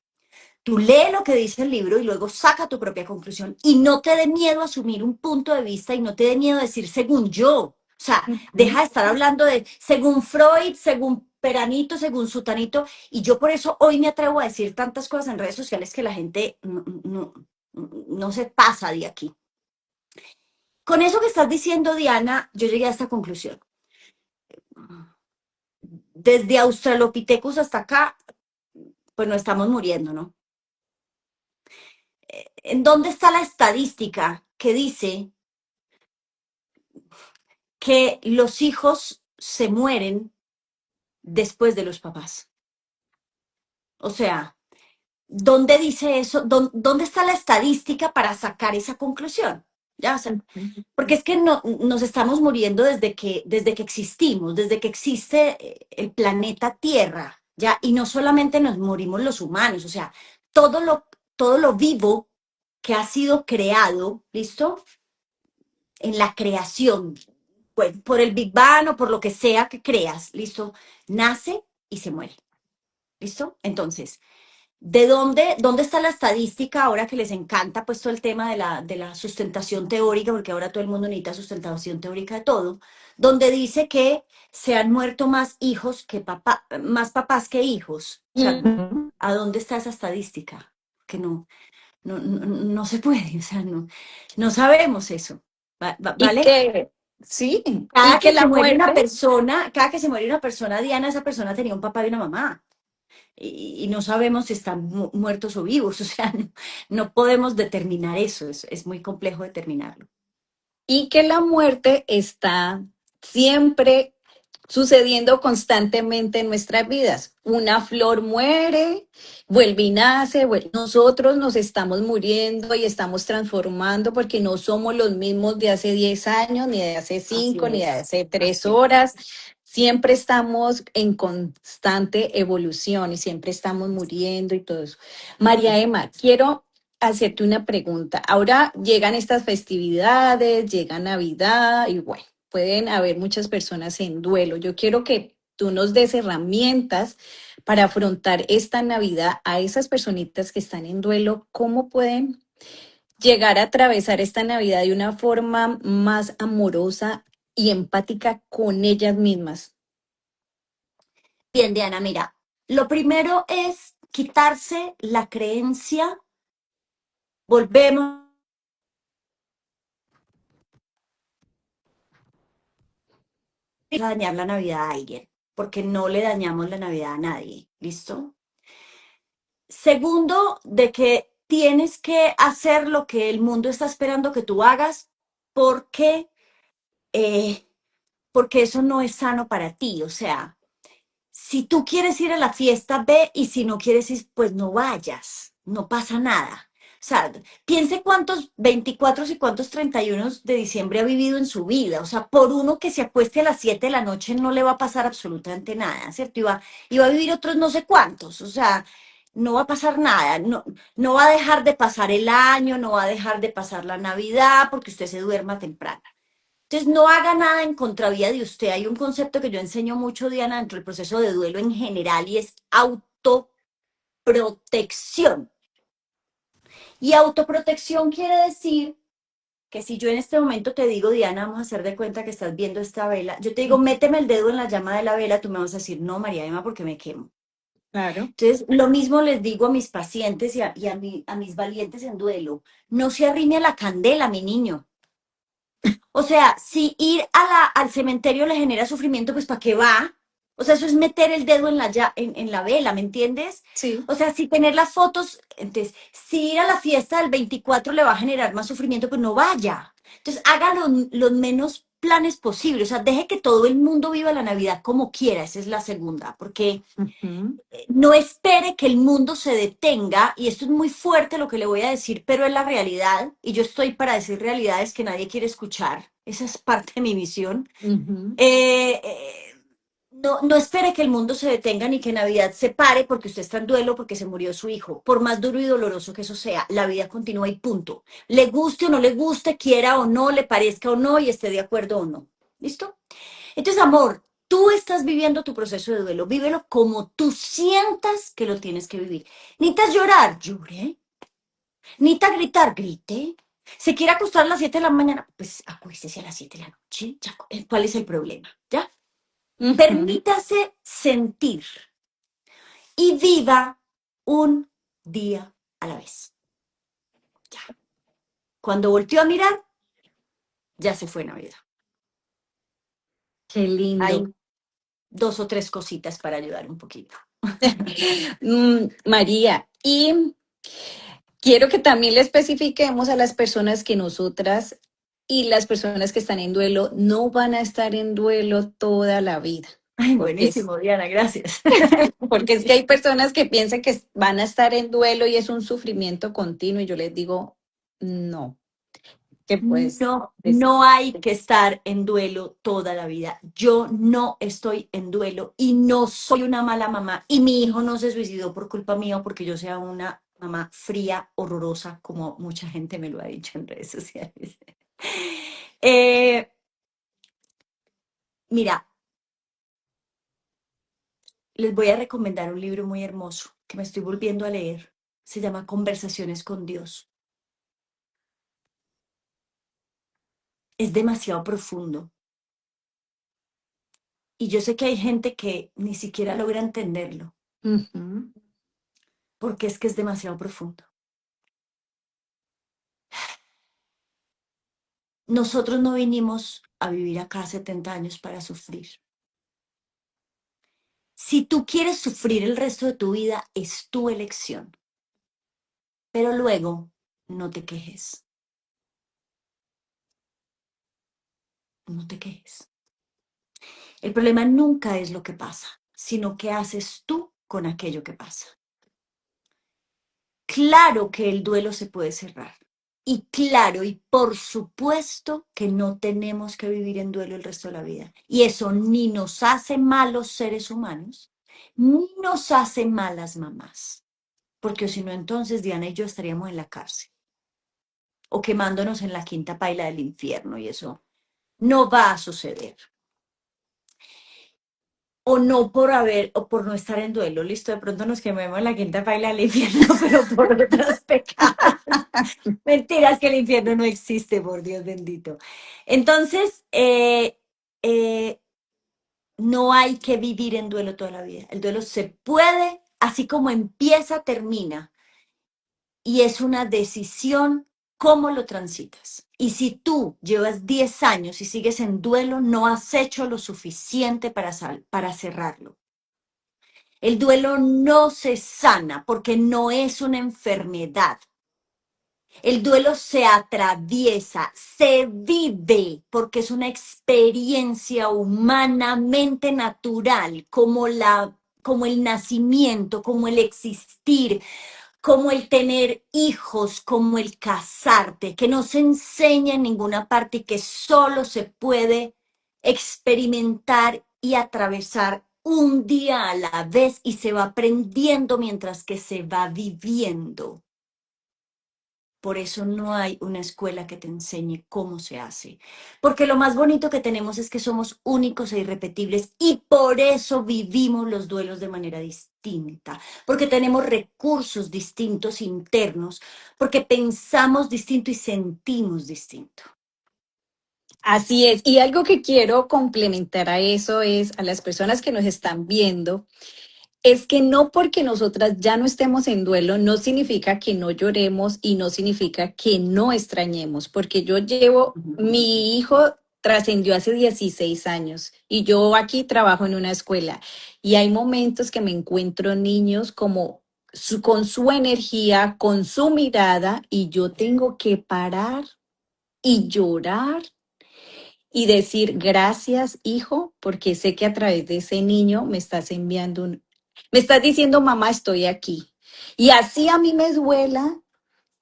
Tú lee lo que dice el libro y luego saca tu propia conclusión y no te dé miedo asumir un punto de vista y no te dé miedo decir según yo. O sea, deja ujú. de estar hablando de según Freud, según Peranito, según Sutanito. Y yo por eso hoy me atrevo a decir tantas cosas en redes sociales que la gente no se pasa de aquí. Con eso que estás diciendo, Diana, yo llegué a esta conclusión. Desde Australopithecus hasta acá, pues no estamos muriendo, ¿no? ¿En dónde está la estadística que dice que los hijos se mueren después de los papás? O sea, ¿dónde dice eso? ¿Dónde está la estadística para sacar esa conclusión? Ya, o sea, Ujú. porque es que no, nos estamos muriendo desde que existimos, desde que existe el planeta Tierra, ¿ya? Y no solamente nos morimos los humanos, o sea, todo todo lo vivo que ha sido creado, ¿listo? En la creación, pues, por el Big Bang o por lo que sea que creas, ¿listo? Nace y se muere, ¿listo? Entonces, dónde está la estadística ahora que les encanta pues todo el tema de la sustentación teórica, porque ahora todo el mundo necesita sustentación teórica de todo, donde dice que se han muerto más hijos que más papás que hijos? O sea, Ujú. ¿a dónde está esa estadística? Que no se puede, o sea, no sabemos eso, Y ¿vale? que, sí, y que la muerte. Cada que se muere una persona, Diana, esa persona tenía un papá y una mamá. Y no sabemos si están muertos o vivos, o sea, no podemos determinar eso, es muy complejo determinarlo. Y que la muerte está siempre sucediendo constantemente en nuestras vidas. Una flor muere, vuelve y nace, nosotros nos estamos muriendo y estamos transformando porque no somos los mismos de hace 10 años, ni de hace Así 5 ni de es, hace 3 así es. horas. Siempre estamos en constante evolución y siempre estamos muriendo y todo eso. María Emma, quiero hacerte una pregunta. Ahora llegan estas festividades, llega Navidad y bueno, pueden haber muchas personas en duelo. Yo quiero que tú nos des herramientas para afrontar esta Navidad a esas personitas que están en duelo, cómo pueden llegar a atravesar esta Navidad de una forma más amorosa y empática con ellas mismas. Bien, Diana, mira, lo primero es quitarse la creencia, volvemos a dañar la Navidad a alguien, porque no le dañamos la Navidad a nadie, ¿listo? Segundo, de que tienes que hacer lo que el mundo está esperando que tú hagas, porque, eh, porque eso no es sano para ti, o sea, si tú quieres ir a la fiesta, ve y si no quieres ir, pues no vayas, no pasa nada. O sea, piense cuántos 24 y cuántos 31 de diciembre ha vivido en su vida. O sea, por uno que se acueste a las 7 de la noche no le va a pasar absolutamente nada, ¿cierto? Y va a vivir otros no sé cuántos. O sea, no va a pasar nada. No, no va a dejar de pasar el año, no va a dejar de pasar la Navidad porque usted se duerma temprano. Entonces, no haga nada en contravía de usted. Hay un concepto que yo enseño mucho, Diana, dentro del proceso de duelo en general y es autoprotección. Y autoprotección quiere decir que si yo en este momento te digo, Diana, vamos a hacer de cuenta que estás viendo esta vela, yo te digo, méteme el dedo en la llama de la vela, tú me vas a decir, no, María Emma, porque me quemo. Claro. Entonces, lo mismo les digo a mis pacientes y a mis valientes en duelo, no se arrime a la candela, mi niño. O sea, si ir al cementerio le genera sufrimiento, pues ¿para qué va? O sea, eso es meter el dedo en la vela, ¿me entiendes? Sí. O sea, si tener las fotos, entonces, si ir a la fiesta del 24 le va a generar más sufrimiento, pues no vaya. Entonces, haga los menos planes posibles. O sea, deje que todo el mundo viva la Navidad como quiera. Esa es la segunda, porque Ujú, no espere que el mundo se detenga, y esto es muy fuerte lo que le voy a decir, pero es la realidad, y yo estoy para decir realidades que nadie quiere escuchar, esa es parte de mi misión. ujú, Eh, eh, no espere que el mundo se detenga ni que Navidad se pare porque usted está en duelo porque se murió su hijo. Por más duro y doloroso que eso sea, la vida continúa y punto. Le guste o no le guste, quiera o no, le parezca o no y esté de acuerdo o no. ¿Listo? Entonces, amor, tú estás viviendo tu proceso de duelo. Vívelo como tú sientas que lo tienes que vivir. ¿Necesitas llorar? Llore. ¿Necesitas gritar? Grite. ¿Se quiere acostar a las 7 de la mañana? Pues acuéstese a las 7 de la noche. Ya, ¿cuál es el problema? ¿Ya? ujú. Permítase sentir y viva un día a la vez. Ya. Cuando volteó a mirar, ya se fue Navidad. Qué lindo. Hay dos o tres cositas para ayudar un poquito. María, y quiero que también le especifiquemos a las personas que nosotras y las personas que están en duelo no van a estar en duelo toda la vida, Ay, porque es, buenísimo, Diana, gracias. porque es que hay personas que piensan que van a estar en duelo y es un sufrimiento continuo y yo les digo, no, que pues No, no hay que estar en duelo toda la vida. Yo no estoy en duelo y no soy una mala mamá. Y mi hijo no se suicidó por culpa mía o porque yo sea una mamá fría, horrorosa, como mucha gente me lo ha dicho en redes sociales. Eh, Mira, les voy a recomendar un libro muy hermoso que me estoy volviendo a leer. Se llama Conversaciones con Dios. Es demasiado profundo. Y yo sé que hay gente que ni siquiera logra entenderlo, ujú, porque es que es demasiado profundo. Nosotros no vinimos a vivir acá 70 años para sufrir. Si tú quieres sufrir el resto de tu vida, es tu elección. Pero luego, no te quejes. No te quejes. El problema nunca es lo que pasa, sino qué haces tú con aquello que pasa. Claro que el duelo se puede cerrar. Y claro, y por supuesto que no tenemos que vivir en duelo el resto de la vida. Y eso ni nos hace malos seres humanos, ni nos hace malas mamás. Porque si no, entonces Diana y yo estaríamos en la cárcel o quemándonos en la quinta paila del infierno y eso no va a suceder. o no por haber, o por no estar en duelo. Listo, de pronto nos quememos en la quinta paila del infierno, pero por otros pecados. Mentiras, que el infierno no existe, por Dios bendito. Entonces, eh, no hay que vivir en duelo toda la vida. El duelo se puede, así como empieza, termina. Y es una decisión cómo lo transitas. Y si tú llevas 10 años y sigues en duelo, no has hecho lo suficiente para cerrarlo. El duelo no se sana porque no es una enfermedad. El duelo se atraviesa, se vive, porque es una experiencia humanamente natural, como el nacimiento, como el existir, como el tener hijos, como el casarte, que no se enseña en ninguna parte y que solo se puede experimentar y atravesar un día a la vez y se va aprendiendo mientras que se va viviendo. Por eso no hay una escuela que te enseñe cómo se hace. Porque lo más bonito que tenemos es que somos únicos e irrepetibles y por eso vivimos los duelos de manera distinta. Porque tenemos recursos distintos internos, porque pensamos distinto y sentimos distinto. Así es. Y algo que quiero complementar a eso es a las personas que nos están viendo, es que no porque nosotras ya no estemos en duelo, no significa que no lloremos y no significa que no extrañemos, porque yo llevo, mi hijo trascendió hace 16 años y yo aquí trabajo en una escuela y hay momentos que me encuentro niños como con su energía, con su mirada y yo tengo que parar y llorar y decir gracias, hijo, porque sé que a través de ese niño me estás enviando me estás diciendo, mamá, estoy aquí. Y así a mí me duela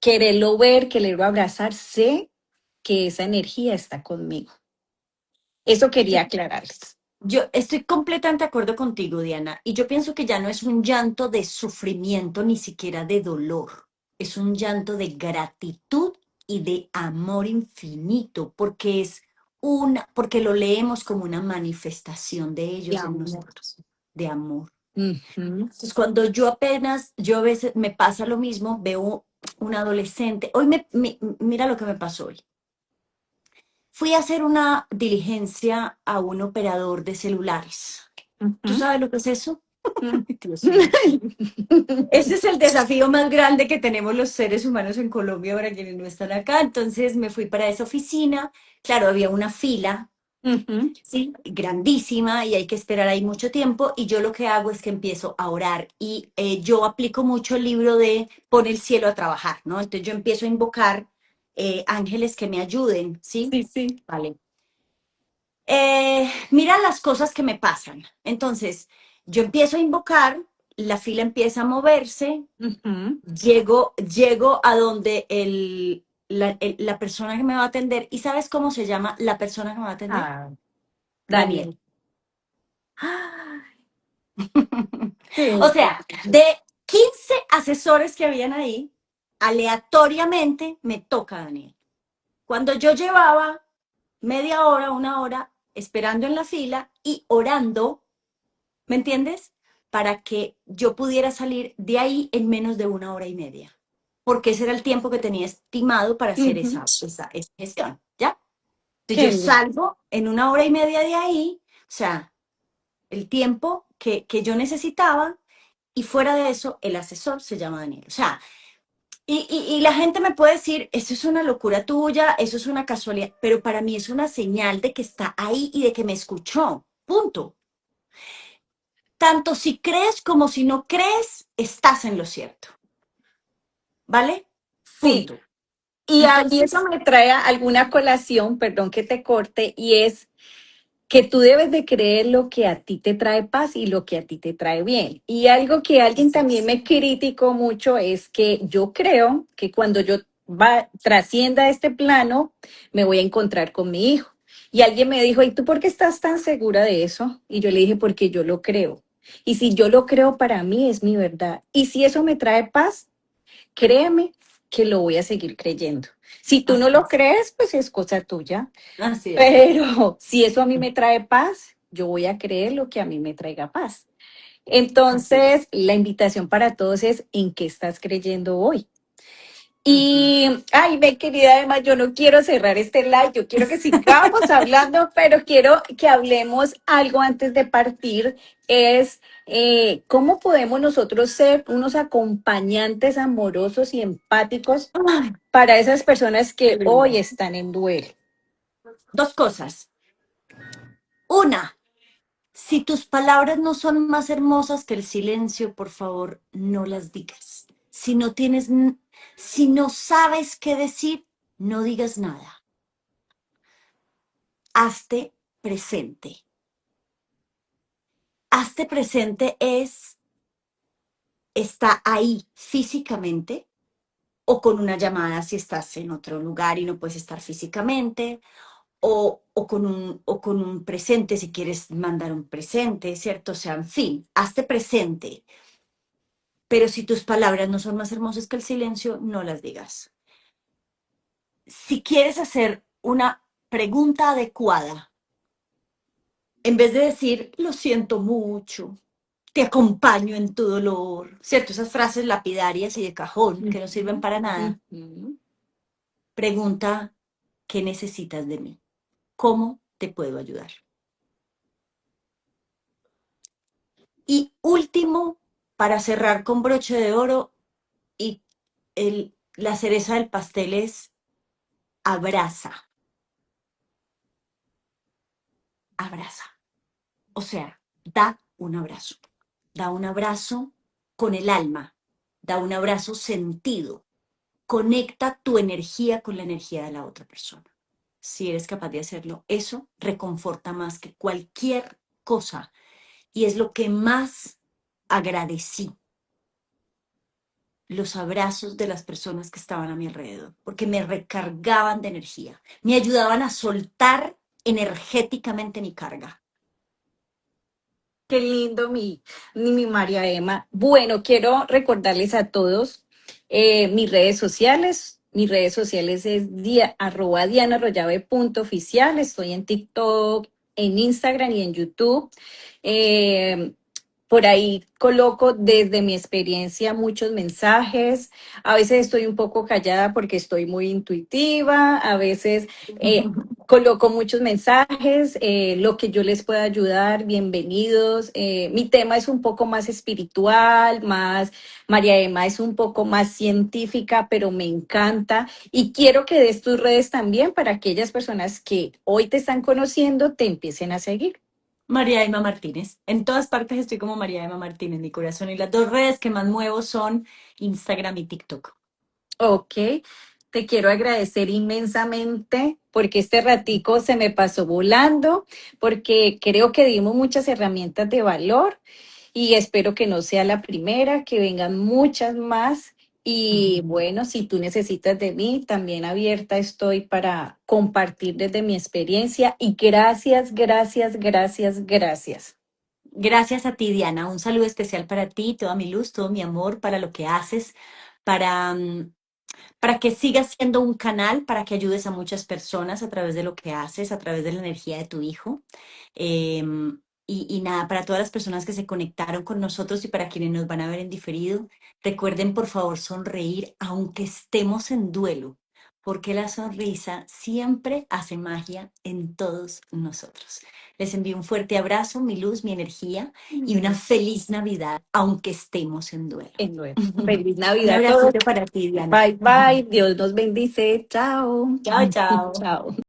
quererlo ver, quererlo abrazar, sé que esa energía está conmigo. Eso quería aclararles. Yo estoy completamente de acuerdo contigo, Diana, y yo pienso que ya no es un llanto de sufrimiento, ni siquiera de dolor, es un llanto de gratitud y de amor infinito, porque porque lo leemos como una manifestación de Mi ellos en amor. nosotros, de amor. Ujú, Entonces, cuando yo a veces me pasa lo mismo, veo un adolescente, mira lo que me pasó hoy. Fui a hacer una diligencia a un operador de celulares. ¿Tú ujú, sabes lo que es eso? ujú. Ay, Dios mío. Ese es el desafío más grande que tenemos los seres humanos en Colombia para quienes no están acá. Entonces me fui para esa oficina. Claro, había una fila, Ujú, sí, grandísima y hay que esperar ahí mucho tiempo. Y yo lo que hago es que empiezo a orar y yo aplico mucho el libro de Pon el cielo a trabajar, ¿no? Entonces yo empiezo a invocar ángeles que me ayuden, ¿sí? sí, sí. Vale. Mira las cosas que me pasan. Entonces, yo empiezo a invocar, la fila empieza a moverse, Ujú. llego a donde la persona que me va a atender, ¿y sabes cómo se llama la persona que me va a atender? Ah, Daniel. Daniel. ¡Ah! O Sí. sea, de 15 asesores que habían ahí, aleatoriamente me toca Daniel. Cuando yo llevaba media hora, una hora, esperando en la fila y orando, ¿me entiendes? Para que yo pudiera salir de ahí en menos de una hora y media, porque ese era el tiempo que tenía estimado para hacer Ujú. esa gestión, ¿ya? Entonces Qué yo bien. salgo en una hora y media de ahí, o sea, el tiempo que yo necesitaba, y fuera de eso, el asesor se llama Daniel. O sea, y la gente me puede decir, eso es una locura tuya, eso es una casualidad, pero para mí es una señal de que está ahí y de que me escuchó. Punto. Tanto si crees como si no crees, estás en lo cierto, ¿vale? Sí. Punto. Y eso Entonces, me trae a alguna colación, perdón que te corte, y es que tú debes de creer lo que a ti te trae paz y lo que a ti te trae bien. Y algo que alguien así también es. me criticó mucho es que yo creo que cuando yo trascienda este plano, me voy a encontrar con mi hijo. Y alguien me dijo, ¿y tú por qué estás tan segura de eso? Y yo le dije, porque yo lo creo. Y si yo lo creo, para mí es mi verdad. Y si eso me trae paz, créeme que lo voy a seguir creyendo. Si tú no Así lo es. crees, pues es cosa tuya. Así es. Pero si eso a mí me trae paz, yo voy a creer lo que a mí me traiga paz. Así es. Entonces, la invitación para todos es ¿en qué estás creyendo hoy? Ujú. Y, ay, ve, querida Emma, yo no quiero cerrar este live, yo quiero que sigamos hablando, pero quiero que hablemos algo antes de partir, es cómo podemos nosotros ser unos acompañantes amorosos y empáticos Ay, para esas personas qué que hoy lindo. están en duelo. Dos cosas. Una, si tus palabras no son más hermosas que el silencio, por favor, no las digas. Si no sabes qué decir, no digas nada. Hazte presente. Hazte presente está ahí físicamente o con una llamada si estás en otro lugar y no puedes estar físicamente, o con un presente si quieres mandar un presente, ¿cierto? O sea, en fin, hazte presente. Pero si tus palabras no son más hermosas que el silencio, no las digas. Si quieres hacer una pregunta adecuada, en vez de decir, lo siento mucho, te acompaño en tu dolor, ¿cierto? Esas frases lapidarias y de cajón que no sirven Ujú, para nada. ujú. Pregunta, ¿qué necesitas de mí? ¿Cómo te puedo ayudar? Y último, para cerrar con broche de oro y la cereza del pastel es abraza, abraza. O sea, da un abrazo con el alma, da un abrazo sentido, conecta tu energía con la energía de la otra persona. Si eres capaz de hacerlo, eso reconforta más que cualquier cosa y es lo que más agradecí, los abrazos de las personas que estaban a mi alrededor, porque me recargaban de energía, me ayudaban a soltar energéticamente mi carga. Qué lindo mi María Emma. Bueno, quiero recordarles a todos mis redes sociales. Mis redes sociales es @dianarroyave.oficial. Estoy en TikTok, en Instagram y en YouTube. Eh, por ahí coloco desde mi experiencia muchos mensajes. A veces estoy un poco callada porque estoy muy intuitiva. A veces coloco muchos mensajes, lo que yo les pueda ayudar, bienvenidos. Mi tema es un poco más espiritual, más, María Emma es un poco más científica, pero me encanta y quiero que des tus redes también para aquellas personas que hoy te están conociendo, te empiecen a seguir. María Emma Martínez. En todas partes estoy como María Emma Martínez, mi corazón. Y las dos redes que más muevo son Instagram y TikTok. Ok, te quiero agradecer inmensamente porque este ratico se me pasó volando, porque creo que dimos muchas herramientas de valor y espero que no sea la primera, que vengan muchas más. Y bueno, si tú necesitas de mí, también abierta estoy para compartir desde mi experiencia. Y gracias, gracias, gracias, gracias. Gracias a ti, Diana. Un saludo especial para ti, toda mi luz, todo mi amor, para lo que haces, para, para que sigas siendo un canal, para que ayudes a muchas personas a través de lo que haces, a través de la energía de tu hijo. Y nada, para todas las personas que se conectaron con nosotros y para quienes nos van a ver en diferido, recuerden por favor sonreír aunque estemos en duelo, porque la sonrisa siempre hace magia en todos nosotros. Les envío un fuerte abrazo, mi luz, mi energía y una feliz Navidad, aunque estemos en duelo. En nuevo. Feliz Un Navidad a todos. abracito para ti, Diana. Bye, bye. Dios nos bendice. Chao. Chao, chao. Chao.